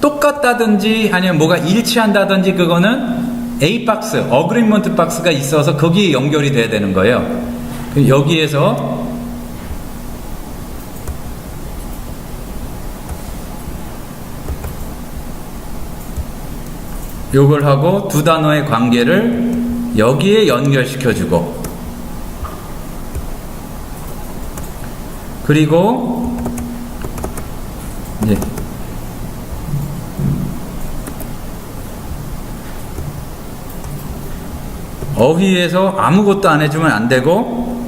똑같다든지 아니면 뭐가 일치한다든지 그거는 A 박스, 어그리먼트 박스가 있어서 거기에 연결이 돼야 되는 거예요. 여기에서 요걸 하고 두 단어의 관계를 여기에 연결시켜주고, 그리고 이제 어휘에서 아무것도 안 해주면 안 되고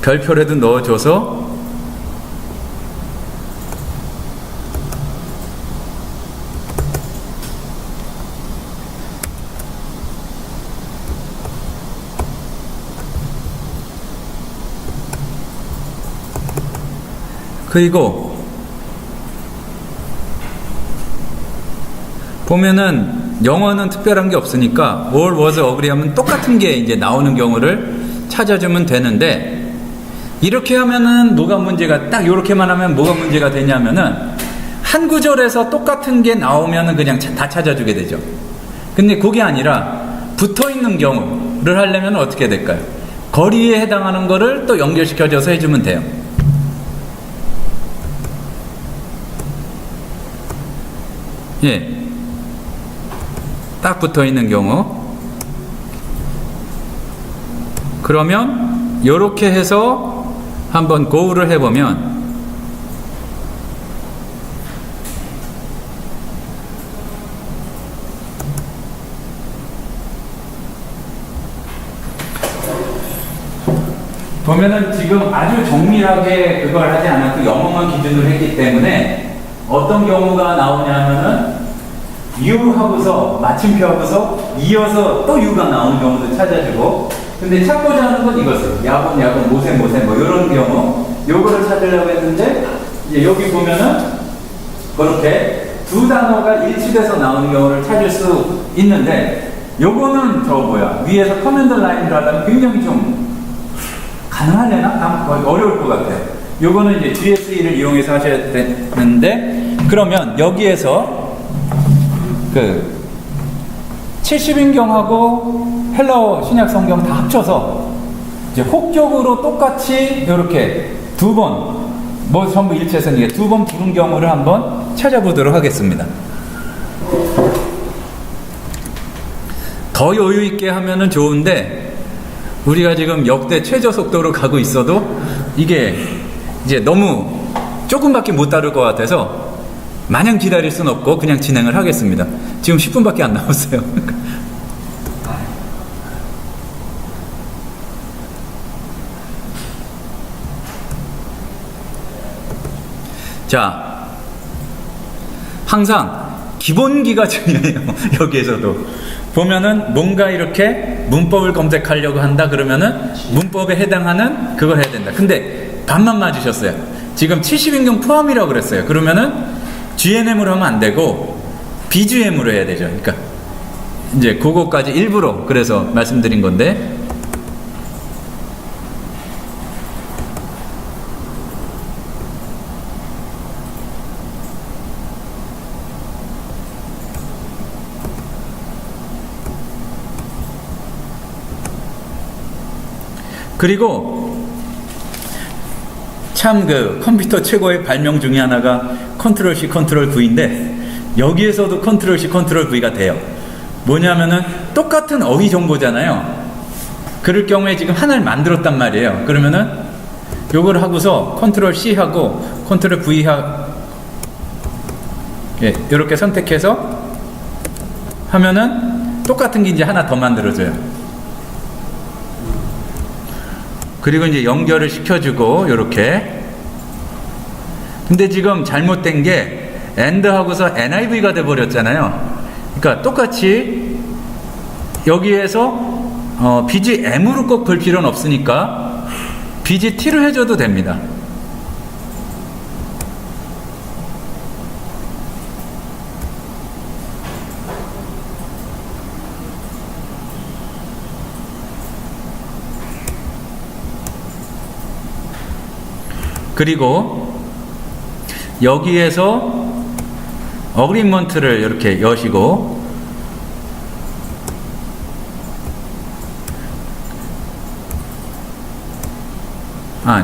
별표라도 넣어줘서 그리고 보면은 영어는 특별한 게 없으니까 all was agree 하면 똑같은 게 이제 나오는 경우를 찾아주면 되는데, 이렇게 하면은 뭐가 문제가, 딱 이렇게만 하면 뭐가 문제가 되냐면은 한 구절에서 똑같은 게 나오면은 그냥 다 찾아주게 되죠. 근데 그게 아니라 붙어 있는 경우를 하려면 어떻게 될까요? 거리에 해당하는 거를 또 연결시켜줘서 해주면 돼요. 예. 딱 붙어 있는 경우, 그러면 이렇게 해서 한번 고우를 해보면 보면은 지금 아주 정밀하게 그걸 하지 않았고 영어만 기준으로 했기 때문에 어떤 경우가 나오냐면은 you 하고서 마침표 하고서 이어서 또 you가 나오는 경우도 찾아주고, 근데 찾고자 하는 건 이것을 야분 모세 뭐 이런 경우 요거를 찾으려고 했는데 이제 여기 보면은 그렇게 두 단어가 일치돼서 나오는 경우를 찾을 수 있는데, 요거는 위에서 커맨드 라인으로 하려면 굉장히 좀 가능하려나? 어려울 것 같아요. 요거는 이제 GSE를 이용해서 하셔야 되는데, 그러면 여기에서 그 70인경하고 헬라어 신약 성경 다 합쳐서 이제 혹적으로 똑같이 이렇게 두 번, 뭐 전부 일치해서 이게 두 번 부른 경우를 한번 찾아보도록 하겠습니다. 더 여유 있게 하면은 좋은데, 우리가 지금 역대 최저 속도로 가고 있어도 이게 이제 너무 조금밖에 못 다룰 것 같아서 마냥 기다릴 순 없고 그냥 진행을 하겠습니다. 지금 10분밖에 안 남았어요. 자, 항상 기본기가 중요해요. 여기에서도 보면은 뭔가 이렇게 문법을 검색하려고 한다 그러면은 문법에 해당하는 그걸 해야 된다. 근데 반만 맞으셨어요. 지금 70인경 포함이라고 그랬어요. 그러면은 GNM으로 하면 안 되고 BGM으로 해야 되죠. 그러니까 이제 그거까지 일부러 그래서 말씀드린 건데, 그리고 참 그 컴퓨터 최고의 발명 중에 하나가 컨트롤 C 컨트롤 V인데, 여기에서도 컨트롤 C 컨트롤 V가 돼요. 뭐냐면은 똑같은 어휘 정보잖아요. 그럴 경우에 지금 하나를 만들었단 말이에요. 그러면은 요걸 하고서 컨트롤 C 하고 컨트롤 V 이렇게 선택해서 하면은 똑같은 게 이제 하나 더 만들어져요. 그리고 이제 연결을 시켜주고 요렇게. 근데 지금 잘못된 게 AND 하고서 NIV가 돼버렸잖아요. 그러니까 똑같이 여기에서 BGM으로 꼭 볼 필요는 없으니까 BGT로 해줘도 됩니다. 그리고 여기에서 어그리먼트를 이렇게 여시고,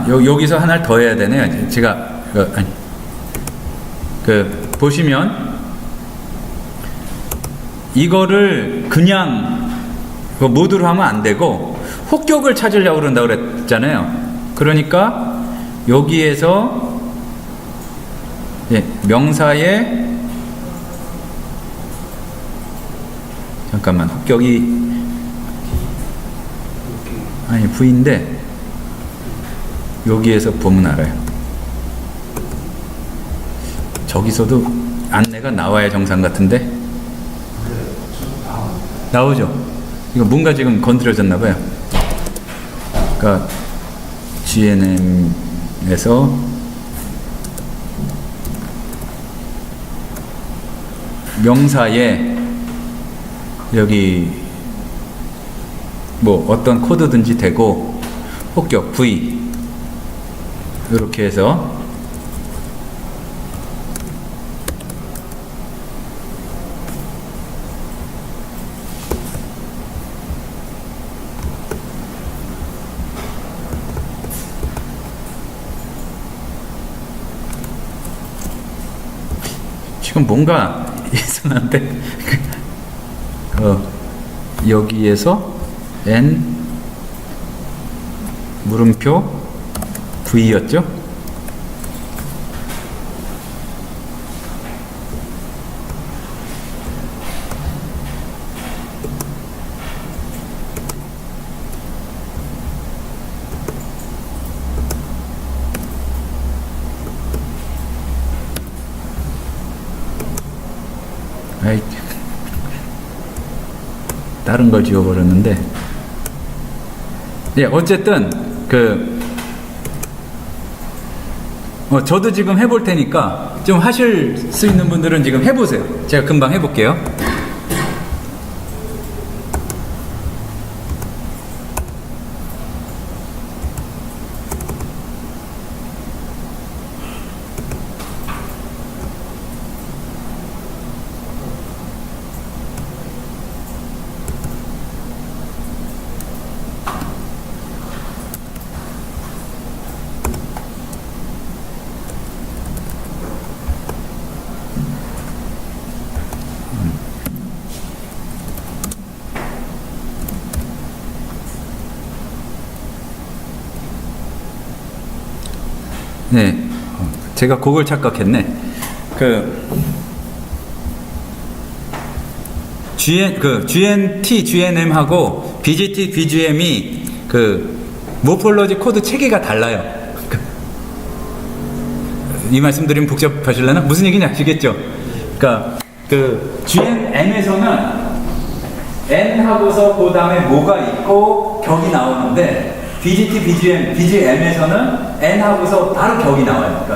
여기서 하나를 더 해야 되네요. 제가 보시면 이거를 그냥 모드로 하면 안 되고 혹격을 찾으려고 그런다고 그랬잖아요. 그러니까 여기에서 명사에 잠깐만, 혹격이 아니 V인데 여기에서 보면 알아요. 저기서도 안내가 나와야 정상 같은데 나오죠. 이거 뭔가 지금 건드려졌나 봐요. 그러니까 GNM에서 명사에 여기 뭐 어떤 코드든지 되고 혹격 V 이렇게 해서 지금 뭔가 이상한데 여기에서 N 물음표 V였죠? 아이, 다른 걸 지워버렸는데. 예, 어쨌든 저도 지금 해볼 테니까 좀 하실 수 있는 분들은 지금 해보세요. 제가 금방 해볼게요. 네, 제가 그걸 착각했네. GNT, GNM하고 BGT, BGM이 모폴로지 코드 체계가 달라요. 이 말씀 드리면 복잡하실려나? 무슨 얘기인지 아시겠죠? 그러니까 GNM에서는 N하고서 그 다음에 뭐가 있고 격이 나오는데 BGT, BGM에서는 N하고서 바로 격이 나와요.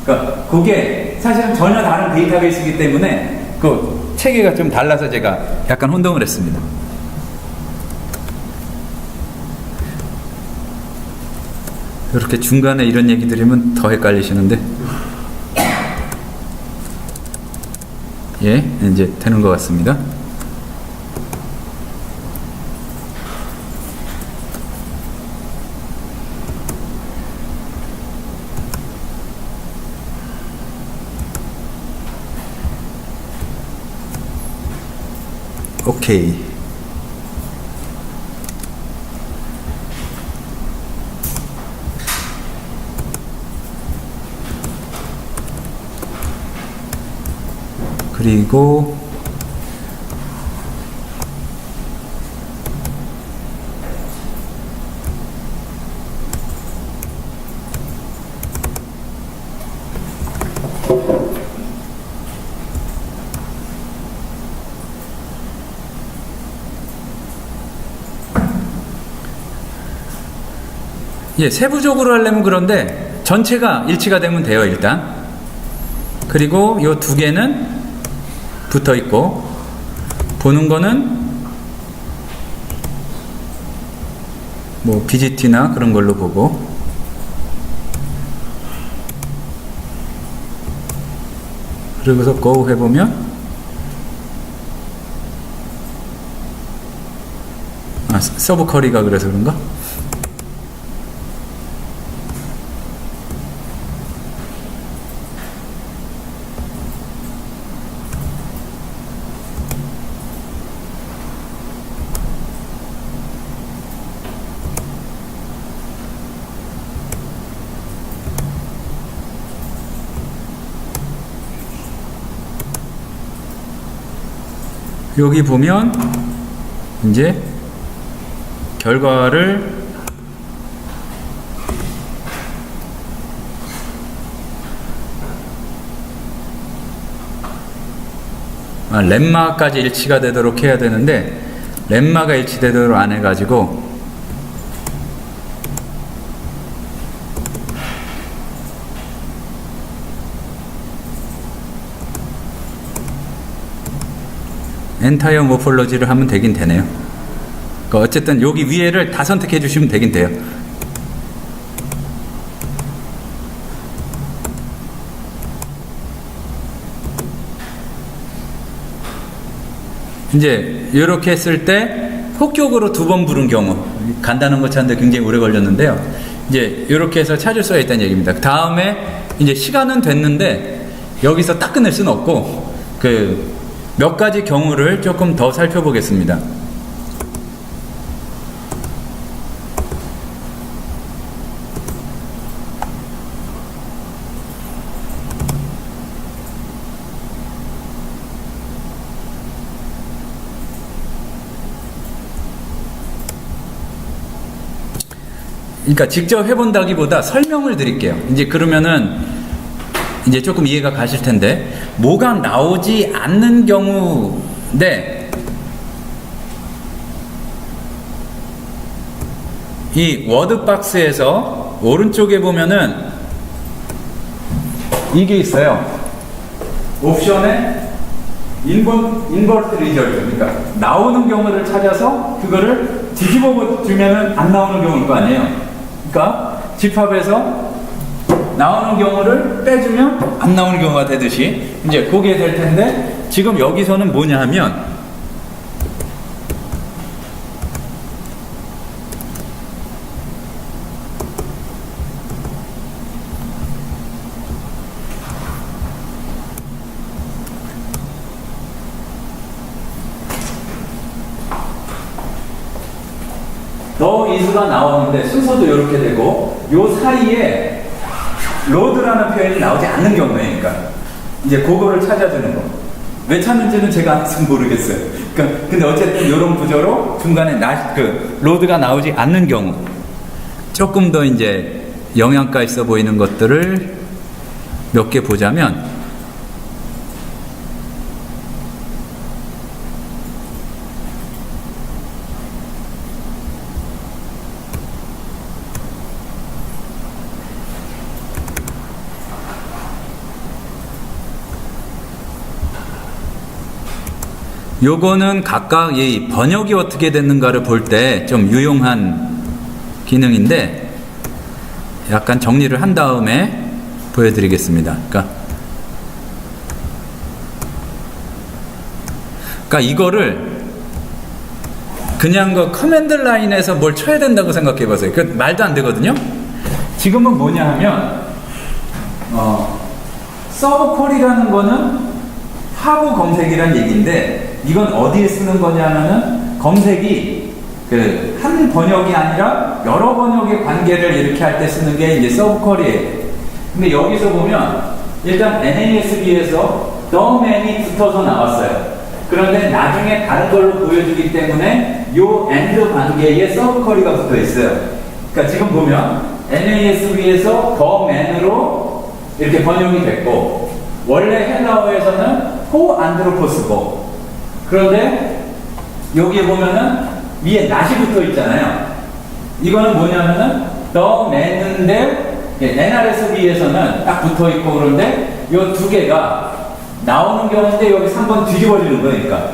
그러니까 그게 사실은 전혀 다른 데이터베이스이기 때문에 그 체계가 좀 달라서 제가 약간 혼동을 했습니다. 이렇게 중간에 이런 얘기 드리면 더 헷갈리시는데. 예, 이제 되는 것 같습니다. 오케이. 그리고 예, 세부적으로 하려면 그런데 전체가 일치가 되면 돼요, 일단. 그리고 이 두 개는 붙어 있고, 보는 거는 뭐 BGT나 그런 걸로 보고, 그리고서 go 해보면 서브 커리가 그래서 그런가? 여기 보면 이제 결과를 렘마까지 일치가 되도록 해야 되는데 렘마가 일치되도록 안 해가지고 엔타이어 모폴로지를 하면 되긴 되네요. 그러니까 어쨌든 여기 위에를 다 선택해 주시면 되긴 돼요. 이제 이렇게 했을 때 폭격으로 두 번 부른 경우, 간단한 거 찾는데 굉장히 오래 걸렸는데요. 이제 이렇게 해서 찾을 수가 있다는 얘기입니다. 다음에 이제 시간은 됐는데 여기서 딱 끝낼 수는 없고 몇 가지 경우를 조금 더 살펴보겠습니다. 그러니까 직접 해본다기보다 설명을 드릴게요. 이제 그러면은 이제 조금 이해가 가실 텐데, 뭐가 나오지 않는 경우인데, 이 워드박스에서 오른쪽에 보면은 이게 있어요. 옵션에 인버트 리절트, 그러니까 나오는 경우를 찾아서 그거를 뒤집어 주면은 안 나오는 경우일 거 아니에요. 그러니까 집합에서 나오는 경우를 빼주면 안 나오는 경우가 되듯이 이제 그게 될 텐데, 지금 여기서는 뭐냐 하면 더 이수가 나오는데 순서도 이렇게 되고, 요 사이에 로드라는 표현이 나오지 않는 경우니까 이제 그거를 찾아주는 거. 왜 찾는지는 제가 아직 모르겠어요. 그러니까 근데 어쨌든 이런 구조로 중간에 로드가 나오지 않는 경우, 조금 더 이제 영양가 있어 보이는 것들을 몇 개 보자면, 요거는 각각 이 번역이 어떻게 됐는가를 볼 때 좀 유용한 기능인데, 약간 정리를 한 다음에 보여드리겠습니다. 그러니까 이거를 그냥 그 커맨드 라인에서 뭘 쳐야 된다고 생각해 보세요. 그 말도 안 되거든요. 지금은 뭐냐 하면 서브 콜이라는 거는 하부 검색이란 얘기인데, 이건 어디에 쓰는 거냐면은 검색이 그 한 번역이 아니라 여러 번역의 관계를 이렇게 할 때 쓰는 게 이제 서브컬이에요. 근데 여기서 보면 일단 NASB에서 the man이 붙어서 나왔어요. 그런데 나중에 다른 걸로 보여주기 때문에 요 and 관계에 서브컬이가 붙어 있어요. 그러니까 지금 보면 NASB에서 the man으로 이렇게 번역이 됐고, 원래 헬라어에서는 호 안드로포스고, 그런데 여기에 보면은 위에 낫이 붙어 있잖아요. 이거는 뭐냐면은 더 매는데 NRSB에서는 딱 붙어 있고, 그런데 요 두 개가 나오는 경우인데 여기 3번 뒤집어지는 거니까.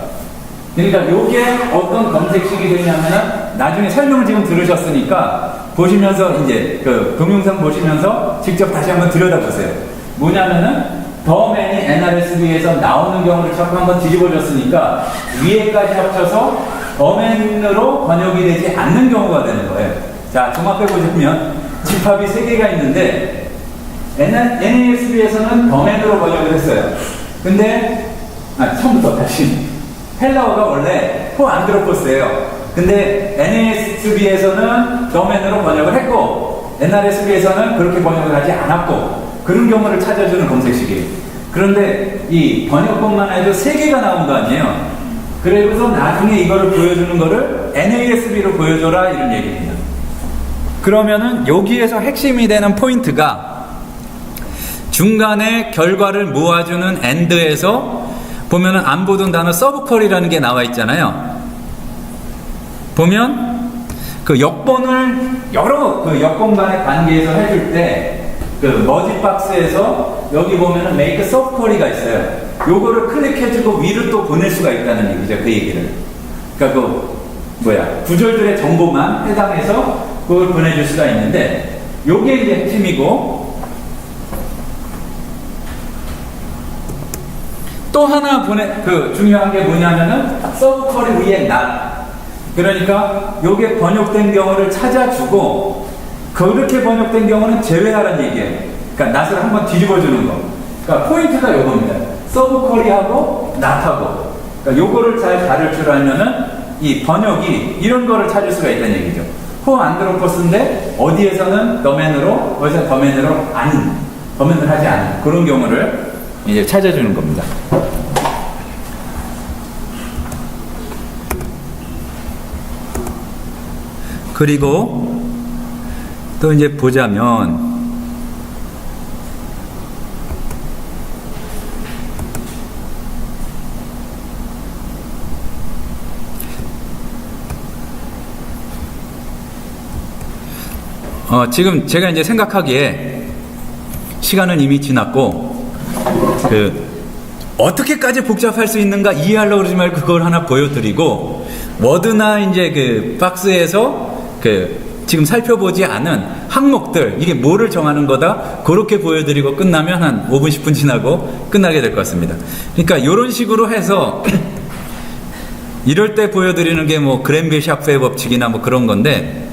그러니까 요게 어떤 검색식이 되냐면은 나중에 설명을 지금 들으셨으니까 보시면서 이제 그 동영상 보시면서 직접 다시 한번 들여다보세요. 뭐냐면은 더맨이 NRSB에서 나오는 경우를 자꾸 한번 뒤집어졌으니까 위에까지 합쳐서 더맨으로 번역이 되지 않는 경우가 되는 거예요. 자, 종합해보자면 집합이 3개가 있는데 NASB에서는 더맨으로 번역을 했어요. 근데 처음부터 다시 헬라어가 원래 호 안드로포스예요. 근데 NASB에서는 더맨으로 번역을 했고 NRSB에서는 그렇게 번역을 하지 않았고, 그런 경우를 찾아주는 검색식이에요. 그런데 이 번역본만 해도 3개가 나온 거 아니에요. 그래서 나중에 이거를 보여주는 거를 NASB로 보여줘라, 이런 얘기입니다. 그러면은 여기에서 핵심이 되는 포인트가 중간에 결과를 모아주는 AND에서 보면은 안 보던 단어 서브컬이라는 게 나와 있잖아요. 보면 그 역본을 여러 그 역본 간의 관계에서 해줄 때 그 머지박스에서 여기 보면은 make subquery가 있어요. 요거를 클릭해주고 위로 또 보낼 수가 있다는 얘기죠. 그 얘기를. 그러니까 구절들의 정보만 해당해서 그걸 보내줄 수가 있는데, 요게 이제 핵심이고, 또 하나 중요한 게 뭐냐면은 서브쿼리 위에 not. 그러니까 요게 번역된 경우를 찾아주고, 그렇게 번역된 경우는 제외하라는 얘기예요. 그러니까 not을 한번 뒤집어주는 거. 그러니까 포인트가 요겁니다. 서브쿼리하고 not하고. 그러니까 요거를 잘 다룰 줄 알면은 이 번역이 이런 거를 찾을 수가 있다는 얘기죠. 호 안드로포스인데 어디에서는 더맨으로, 어디서 더맨으로 더맨을 하지 않은 그런 경우를 이제 찾아주는 겁니다. 그리고 또 이제 보자면 지금 제가 이제 생각하기에 시간은 이미 지났고, 어떻게까지 복잡할 수 있는가 이해하려고 그러지 말고 그걸 하나 보여드리고, 워드나 이제 그 박스에서 지금 살펴보지 않은 항목들, 이게 뭐를 정하는 거다, 그렇게 보여드리고 끝나면 한 5분, 10분 지나고 끝나게 될 것 같습니다. 그러니까 이런 식으로 해서 이럴 때 보여드리는 게 뭐 그랜빌 샤프의 법칙이나 뭐 그런 건데,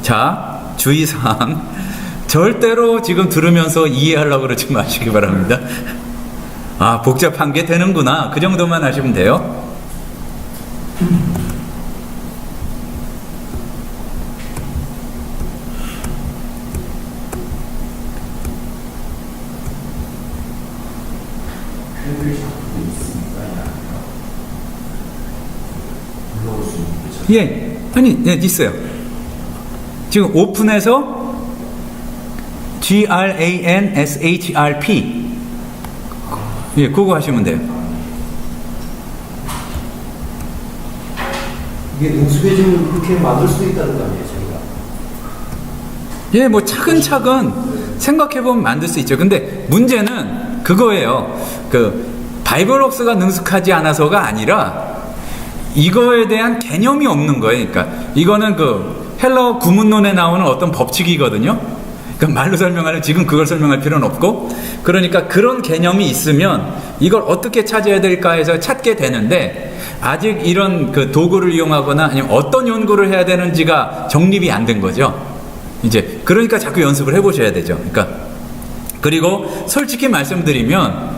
자, 주의사항. 절대로 지금 들으면서 이해하려고 그러지 마시기 바랍니다. 아, 복잡한 게 되는구나. 그 정도만 하시면 돼요. 예, 아니, 네, 있어요. 지금 오픈해서 GRANSHRP, 예, 그거 하시면 돼요. 이게 능수배지을 그렇게 만들 수도 있다는 거 아니에요, 저희가? 예, 뭐 차근차근 생각해보면 만들 수 있죠. 근데 문제는 그거예요. 바이블웍스가 능숙하지 않아서가 아니라 이거에 대한 개념이 없는 거예요. 그러니까 이거는 헬라어 구문론에 나오는 어떤 법칙이거든요. 그러니까 말로 설명하면 지금 그걸 설명할 필요는 없고, 그러니까 그런 개념이 있으면 이걸 어떻게 찾아야 될까 해서 찾게 되는데, 아직 이런 도구를 이용하거나 아니면 어떤 연구를 해야 되는지가 정립이 안 된 거죠. 이제 그러니까 자꾸 연습을 해보셔야 되죠. 그러니까 그리고 솔직히 말씀드리면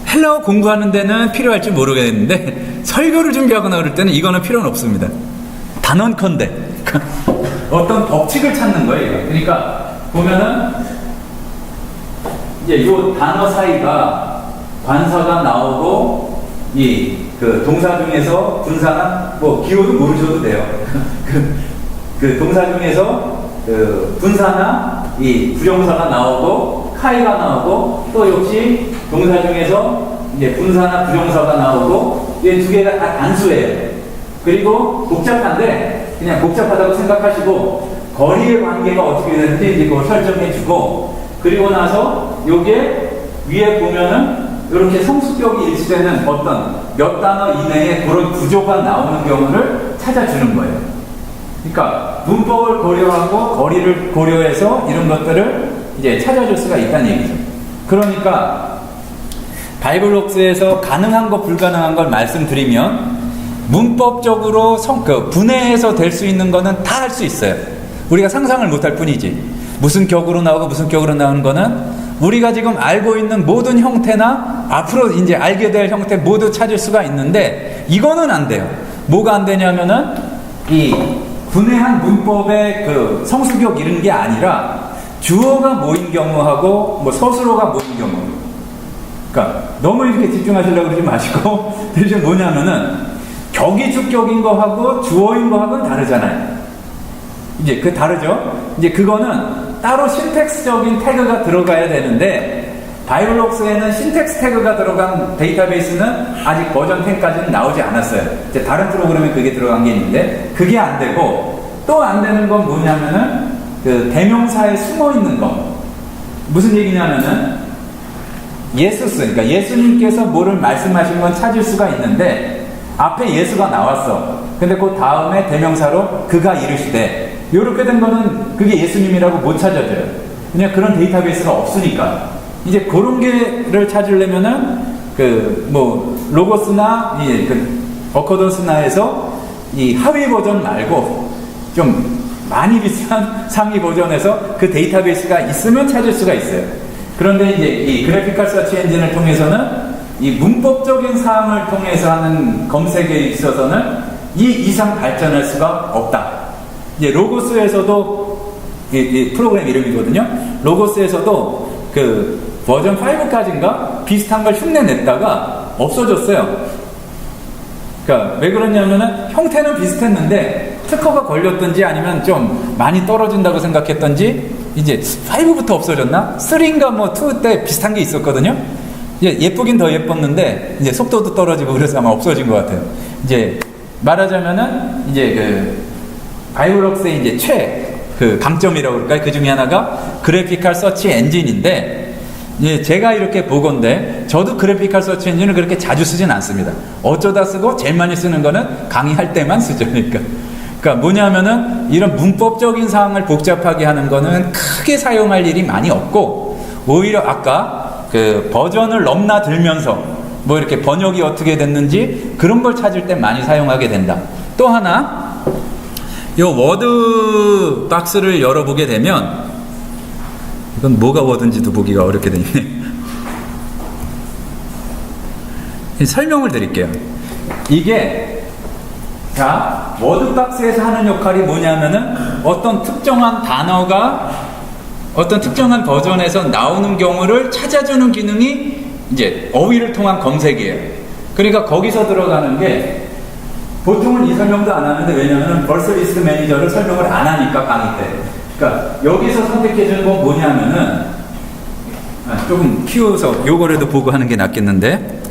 헬라어 공부하는 데는 필요할지 모르겠는데 설교를 준비하거나 그럴 때는 이거는 필요는 없습니다. 단언컨대 어떤 법칙을 찾는 거예요. 그러니까 보면은 이제 이 단어 사이가 관사가 나오고 동사 중에서 분사나 뭐 기호도 모르셔도 돼요. 동사 중에서 분사나 이 부정사가 나오고 카이가 나오고, 또 역시 동사 중에서 이제 분사나 부정사가 나오고, 이 두 개가 다 단수예요. 그리고 복잡한데 그냥 복잡하다고 생각하시고 거리의 관계가 어떻게 되는지 이제 그걸 설정해주고, 그리고 나서 요게 위에 보면은 이렇게 성수격이 일치되는 어떤 몇 단어 이내에 그런 구조가 나오는 경우를 찾아주는 거예요. 그러니까 문법을 고려하고 거리를 고려해서 이런 것들을 이제 찾아줄 수가 있다는 얘기죠. 그러니까 바이블웍스에서 가능한 거 불가능한 걸 말씀드리면, 문법적으로 분해해서 될 수 있는 거는 다 할 수 있어요. 우리가 상상을 못할 뿐이지. 무슨 격으로 나오고 무슨 격으로 나오는 거는 우리가 지금 알고 있는 모든 형태나 앞으로 이제 알게 될 형태 모두 찾을 수가 있는데, 이거는 안 돼요. 뭐가 안 되냐면은 이 분해한 문법의 성수격 이런 게 아니라 주어가 모인 경우하고 뭐 서술어가 모인 경우. 그러니까 너무 이렇게 집중하시려고 그러지 마시고, 대신 뭐냐면은 격이 주격인 거하고 주어인 거하고는 다르잖아요. 이제 다르죠? 이제 그거는 따로 신텍스적인 태그가 들어가야 되는데, 바이블웍스에는 신텍스 태그가 들어간 데이터베이스는 아직 버전 10까지는 나오지 않았어요. 이제 다른 프로그램에 그게 들어간 게 있는데 그게 안 되고, 또 안 되는 건 뭐냐면은 대명사에 숨어 있는 거. 무슨 얘기냐면은 예수스, 그러니까 예수님께서 뭐를 말씀하신 건 찾을 수가 있는데 앞에 예수가 나왔어. 근데 그 다음에 대명사로 그가 이르시되, 이렇게 된 거는 그게 예수님이라고 못 찾아줘요. 그냥 그런 데이터베이스가 없으니까. 이제 그런 게를 찾으려면은 로고스나 어커던스나에서 이 하위 버전 말고 좀 많이 비싼 상위 버전에서 그 데이터베이스가 있으면 찾을 수가 있어요. 그런데 이제 이 그래픽컬 서치 엔진을 통해서는 이 문법적인 사항을 통해서 하는 검색에 있어서는 이 이상 발전할 수가 없다. 이제 로고스에서도 이 프로그램 이름이거든요. 로고스에서도 버전 5까지인가 비슷한 걸 흉내냈다가 없어졌어요. 그러니까 왜 그러냐면은 형태는 비슷했는데 특허가 걸렸던지 아니면 좀 많이 떨어진다고 생각했던지 이제 5부터 없어졌나? 3인가 뭐 2 때 비슷한 게 있었거든요. 이제 예쁘긴 더 예뻤는데 이제 속도도 떨어지고 그래서 아마 없어진 것 같아요. 이제 말하자면은 이제 바이브럭스의 이제 그 강점이라고 그럴까요? 그 중에 하나가 그래픽할 서치 엔진인데, 예, 제가 이렇게 보건데, 저도 그래픽할 서치 엔진을 그렇게 자주 쓰진 않습니다. 어쩌다 쓰고, 제일 많이 쓰는 거는 강의할 때만 쓰죠. 그러니까 뭐냐면은, 이런 문법적인 사항을 복잡하게 하는 거는 크게 사용할 일이 많이 없고, 오히려 아까 그 버전을 넘나들면서, 뭐 이렇게 번역이 어떻게 됐는지, 그런 걸 찾을 때 많이 사용하게 된다. 또 하나, 이 워드 박스를 열어보게 되면, 이건 뭐가 워든지도 보기가 어렵게 돼 있네. 설명을 드릴게요. 이게, 자, 워드 박스에서 하는 역할이 뭐냐면은, 어떤 특정한 단어가 어떤 특정한 버전에서 나오는 경우를 찾아주는 기능이 이제 어휘를 통한 검색이에요. 그러니까 거기서 들어가는 게, 보통은 이 설명도 안 하는데, 왜냐하면 벌스 리스트 매니저를 설명을 안 하니까, 강의 때. 그러니까 여기서 선택해 주는 건 뭐냐면은, 조금 키워서 요거라도 보고 하는 게 낫겠는데,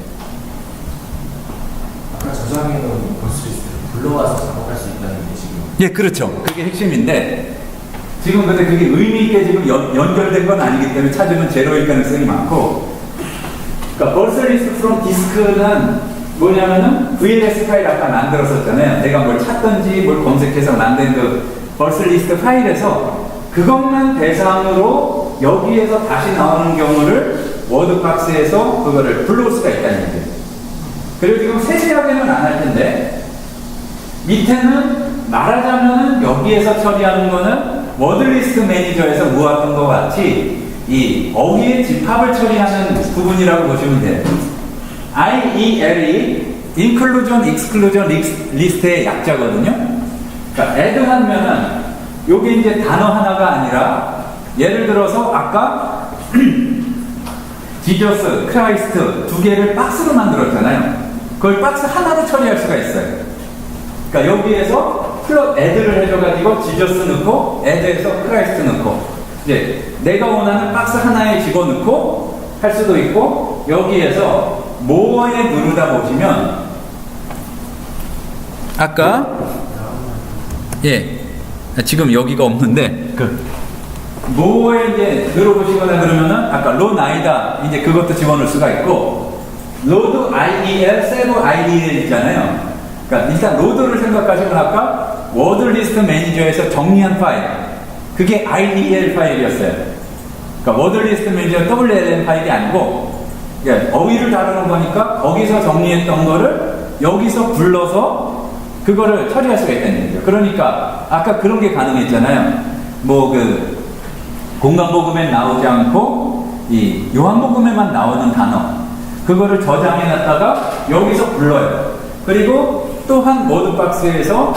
아까 저장해 놓은 벌스 리스트를 불러와서 작업할 수 있다는 게 지금. 예, 그렇죠. 그게 핵심인데, 지금 근데 그게 의미 있게 지금 연결된 건 아니기 때문에 찾으면 제로일 가능성이 많고, 그러니까 벌스 리스트 프롬 디스크는 뭐냐면은 VLS 파일 아까 만들었었잖아요. 내가 뭘 찾든지 뭘 검색해서 만든 그 벌스 리스트 파일에서 그것만 대상으로 여기에서 다시 나오는 경우를 워드박스에서 그거를 불러올 수가 있다는 얘기예요. 그리고 지금 세세하게는 안 할 텐데, 밑에는 말하자면은 여기에서 처리하는 거는 워드리스트 매니저에서 모았던 것 같이 이 어휘의 집합을 처리하는 부분이라고 보시면 돼요. IEL이 Inclusion, Exclusion List의 약자거든요. 그러니까 add 하면은 요게 이제 단어 하나가 아니라, 예를 들어서 아까 지저스, 크라이스트 두 개를 박스로 만들었잖아요. 그걸 박스 하나로 처리할 수가 있어요. 그러니까 여기에서 add를 해줘가지고 지저스 넣고, add에서 크라이스트 넣고, 이제 내가 원하는 박스 하나에 집어넣고 할 수도 있고, 여기에서 more에 누르다 보시면, 아까 예, 지금 여기가 없는데, more에 이제 눌러보시거나 그러면은, 아까 론 아이다, 이제 그것도 집어넣을 수가 있고, 로드 IEL, 세브 IEL 있잖아요. 그러니까 일단 로드를 생각하시면 아까 워드 리스트 매니저에서 정리한 파일, 그게 IEL 파일이었어요. 그러니까 워드 리스트 매니저 WLM 파일이 아니고, 어휘를 다루는 거니까 거기서 정리했던 거를 여기서 불러서 그거를 처리할 수가 있다는 얘기죠. 그러니까 아까 그런 게 가능했잖아요. 뭐 그 공간복음에 나오지 않고 이 요한복음에만 나오는 단어, 그거를 저장해 놨다가 여기서 불러요. 그리고 또한 워드박스에서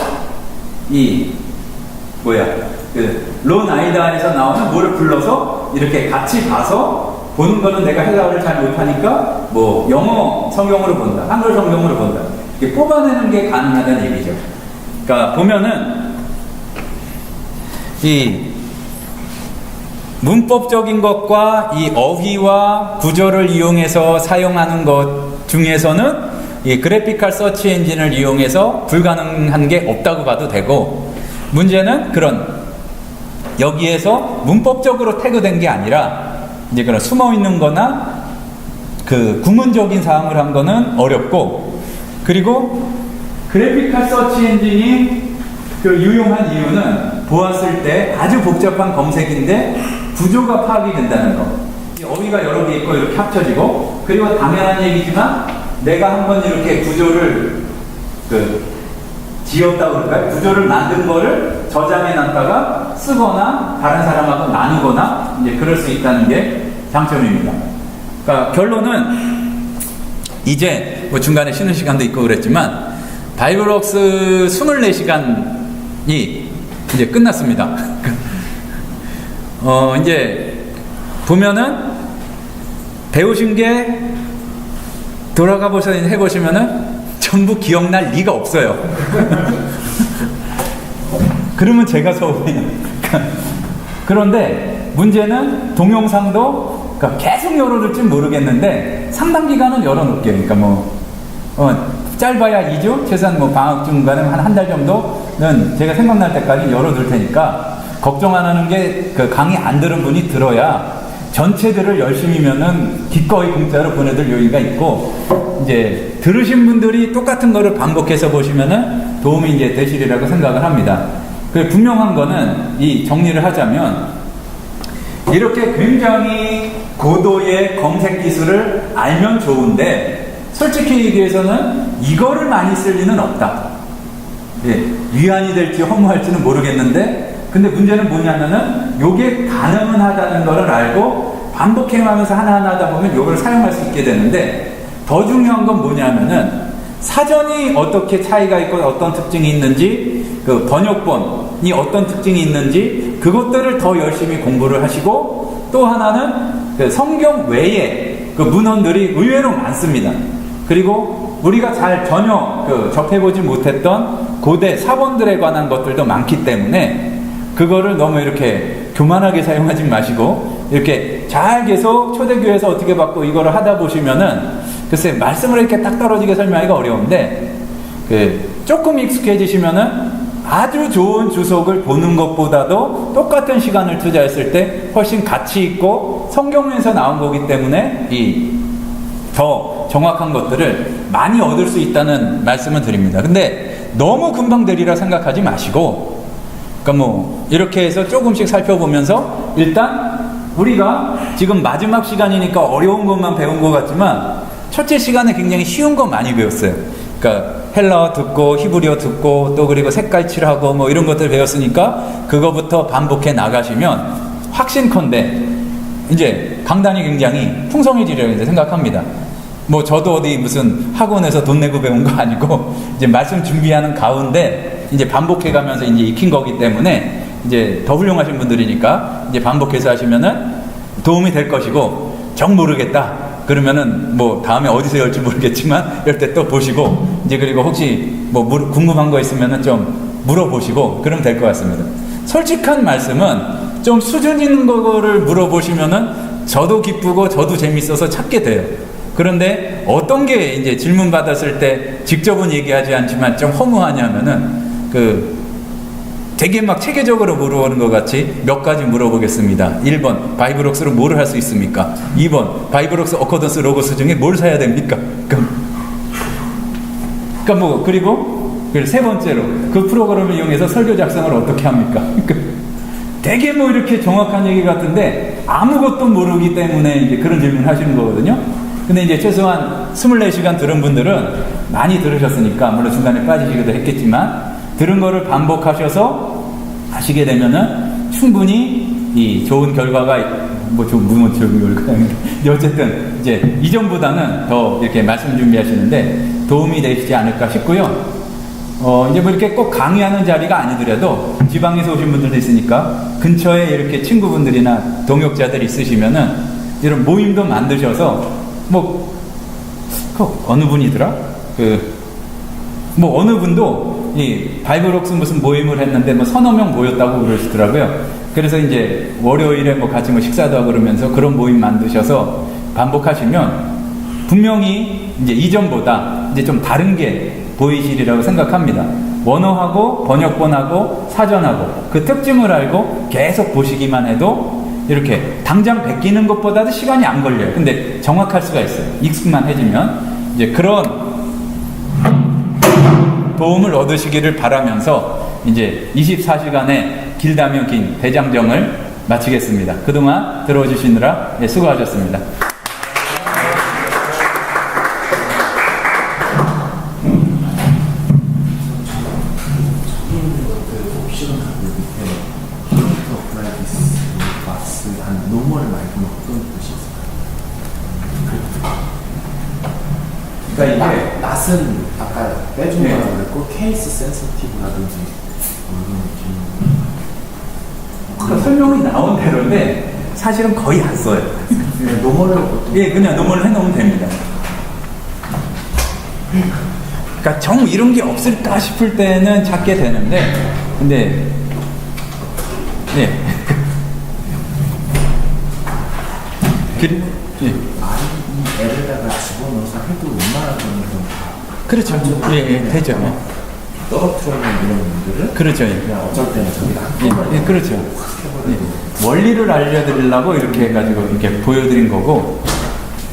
이 론 아이다에서 나오는 뭐를 불러서 이렇게 같이 봐서, 보는 거는 내가 헬라어를 잘 못하니까 뭐 영어 성경으로 본다, 한글 성경으로 본다, 이렇게 뽑아내는 게 가능하다는 얘기죠. 그러니까 보면은 이 문법적인 것과 이 어휘와 구조를 이용해서 사용하는 것 중에서는 이 그래픽할 서치 엔진을 이용해서 불가능한 게 없다고 봐도 되고, 문제는 그런 여기에서 문법적으로 태그된 게 아니라 이제 그런 숨어 있는 거나 그 구문적인 사항을 한 거는 어렵고, 그리고 그래픽할 서치 엔진이 그 유용한 이유는 보았을 때 아주 복잡한 검색인데 구조가 파악이 된다는 거. 어휘가 여러 개 있고 이렇게 합쳐지고, 그리고 당연한 얘기지만 내가 한번 이렇게 구조를 지었다고 그럴까요? 구조를 만든 거를 저장해 놨다가 쓰거나 다른 사람하고 나누거나 이제 그럴 수 있다는 게 장점입니다. 그러니까 결론은 이제 뭐 중간에 쉬는 시간도 있고 그랬지만 바이블웍스 24시간이 이제 끝났습니다. 이제 보면은 배우신 게 돌아가 해보시면은 전부 기억날 리가 없어요. 그러면 제가 서운해요. 그런데 문제는 동영상도 그러니까 계속 열어둘지 모르겠는데 상당 기간은 열어놓을게요. 그러니까 뭐 짧아야 2주, 최소한 뭐 방학 중간에 한 달 정도 거는 제가 생각날 때까지 열어둘 테니까 걱정 안 하는 게 그 강의 안 들은 분이 들어야 전체들을 열심히면은 기꺼이 공짜로 보내줄 여유가 있고, 이제 들으신 분들이 똑같은 거를 반복해서 보시면은 도움이 이제 되시리라고 생각을 합니다. 그 분명한 거는 이 정리를 하자면, 이렇게 굉장히 고도의 검색 기술을 알면 좋은데 솔직히 얘기해서는 이거를 많이 쓸 리는 없다. 예, 위안이 될지 허무할지는 모르겠는데, 근데 문제는 뭐냐면은 요게 가능은 하다는 거를 알고 반복행하면서 하나하나 하다 보면 요걸 사용할 수 있게 되는데, 더 중요한 건 뭐냐면은 사전이 어떻게 차이가 있고 어떤 특징이 있는지, 그 번역본이 어떤 특징이 있는지 그것들을 더 열심히 공부를 하시고, 또 하나는 그 성경 외에 그 문헌들이 의외로 많습니다. 그리고 우리가 전혀 접해보지 못했던 고대 사본들에 관한 것들도 많기 때문에 그거를 너무 이렇게 교만하게 사용하지 마시고, 이렇게 잘 계속 초대교회에서 어떻게 받고 이거를 하다 보시면은, 글쎄 말씀을 이렇게 딱 떨어지게 설명하기가 어려운데, 조금 익숙해지시면은 아주 좋은 주석을 보는 것보다도 똑같은 시간을 투자했을 때 훨씬 가치 있고 성경에서 나온 거기 때문에 더 정확한 것들을 많이 얻을 수 있다는 말씀을 드립니다. 근데 너무 금방 되리라 생각하지 마시고, 그러니까 뭐 이렇게 해서 조금씩 살펴보면서, 일단 우리가 지금 마지막 시간이니까 어려운 것만 배운 것 같지만 첫째 시간에 굉장히 쉬운 거 많이 배웠어요. 그러니까 헬라어 듣고 히브리어 듣고 또 그리고 색깔칠하고 뭐 이런 것들 배웠으니까 그거부터 반복해 나가시면 확신컨대 이제 강단이 굉장히 풍성해지리라고 생각합니다. 뭐 저도 어디 무슨 학원에서 돈 내고 배운 거 아니고 이제 말씀 준비하는 가운데 이제 반복해 가면서 이제 익힌 거기 때문에 이제 더 훌륭하신 분들이니까 이제 반복해서 하시면은 도움이 될 것이고, 정 모르겠다 그러면은 뭐 다음에 어디서 열지 모르겠지만 이럴 때 또 보시고, 이제 그리고 혹시 뭐 궁금한 거 있으면은 좀 물어보시고 그러면 될 것 같습니다. 솔직한 말씀은 좀 수준 있는 거를 물어보시면은 저도 기쁘고 저도 재밌어서 찾게 돼요. 그런데 어떤 게 이제 질문 받았을 때 직접은 얘기하지 않지만 좀 허무하냐면은 되게 막 체계적으로 물어보는 것 같이 몇 가지 물어보겠습니다. 1번, 바이블옥스로 뭐를 할 수 있습니까? 2번, 바이블옥스 어커던스 로고스 중에 뭘 사야 됩니까? 그리고 세 번째로 그 프로그램을 이용해서 설교 작성을 어떻게 합니까? 되게 뭐 이렇게 정확한 얘기 같은데 아무것도 모르기 때문에 이제 그런 질문 하시는 거거든요. 근데 이제 최소한 24시간 들은 분들은 많이 들으셨으니까, 물론 중간에 빠지시기도 했겠지만 들은 거를 반복하셔서 하시게 되면은 충분히 이 좋은 결과가, 좋은 결과인데 어쨌든 이제 이전보다는 더 이렇게 말씀 준비하시는데 도움이 되시지 않을까 싶고요. 이제 뭐 이렇게 꼭 강의하는 자리가 아니더라도 지방에서 오신 분들도 있으니까 근처에 이렇게 친구분들이나 동역자들이 있으시면은 이런 모임도 만드셔서, 어느 분이더라? 어느 분도 이 바이블옥스 무슨 모임을 했는데 서너 명 모였다고 그러시더라고요. 그래서 이제 월요일에 같이 식사도 하고 그러면서 그런 모임 만드셔서 반복하시면 분명히 이제 이전보다 이제 좀 다른 게 보이시리라고 생각합니다. 원어하고 번역본하고 사전하고 그 특징을 알고 계속 보시기만 해도 이렇게 당장 베끼는 것보다도 시간이 안 걸려요. 근데 정확할 수가 있어요. 익숙만 해지면. 이제 그런 도움을 얻으시기를 바라면서 이제 24시간의 길다면 긴 대장정을 마치겠습니다. 그동안 들어주시느라 수고하셨습니다. 그러니까 이게 낯은 아까 빼준 거라고 그랬고 케이스 센서티브라든지 그러니까 설명이 나온 대로인데 사실은 거의 안 써요. 노멀을 보통 그냥 노멀을 해놓으면 됩니다. 그러니까 정 이런 게 없을까 싶을 때는 찾게 되는데, 근데 애를다가 집어넣어서 해도 웬만한 거는 다 그렇죠. 되죠. 떨어뜨리는 이런 분들은 그렇죠. 예. 그냥 어쩔 때는 저기다 예, 그렇죠. 예. 원리를 알려드리려고 이렇게 해가지고 이렇게 보여드린 거고,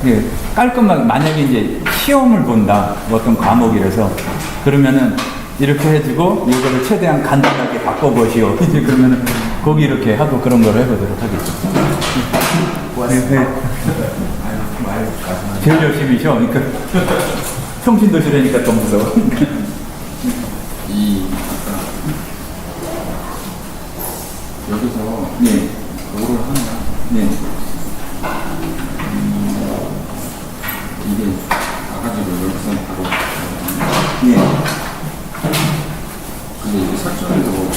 예, 깔끔하게, 만약에 이제 시험을 본다, 어떤 과목이라서, 그러면은 이렇게 해주고, 이거를 최대한 간단하게 바꿔보시오. 이제 그러면은 거기 이렇게 하고 그런 걸 해보도록 하겠습니다. 고맙습니다. 네, 네. 제일 열심히셔. 그러니까 통신도시라니까 더 무서워. 이 아까 여기서 네, 뭐를 하면 네, 이게 가가지고 여기서 바로 네. 근데 이게 설정도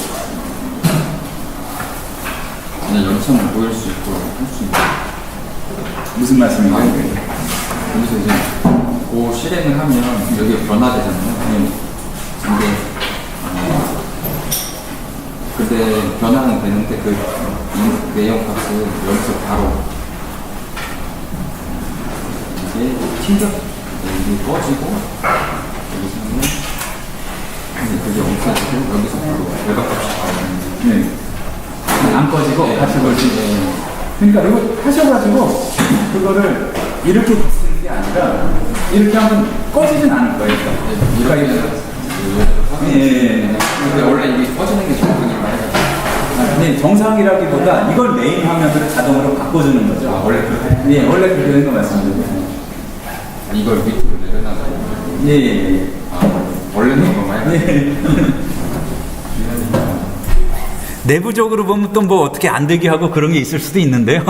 그냥 연산을 보일 수 있고 할 수 있고 무슨 말씀인가요? 여기서 이제 그 실행을 하면 여기에 변화되잖아요. 근데 그때 변화는 되는데 그 내용 값을 여기서 바로 이게 튕겨 이게 꺼지고 여기서는 이제 그게 없어지고 여기서 바로 외곽값이 나오는 네. 안 꺼지고 다시 걸지. 네. 그러니까 이거 하셔가지고 그거를 이렇게 쓰는 게 아니라 이렇게 하면 꺼지진 않을 거예요. 이렇게 예. 근데 원래 이게 꺼지는 게 정상이라고 해가지고 네, 정상이라기보다 이걸 메인 화면으로 자동으로 바꿔주는 거죠. 아 원래 그렇게 예, 원래 그렇게 되는 거 맞습니다. 이걸 밑으로 내려놔가지고 예, 예, 아 원래는 이거만 예. 해가지고 예. 내부적으로 보면 또 뭐 어떻게 안 되게 하고 그런 게 있을 수도 있는데요.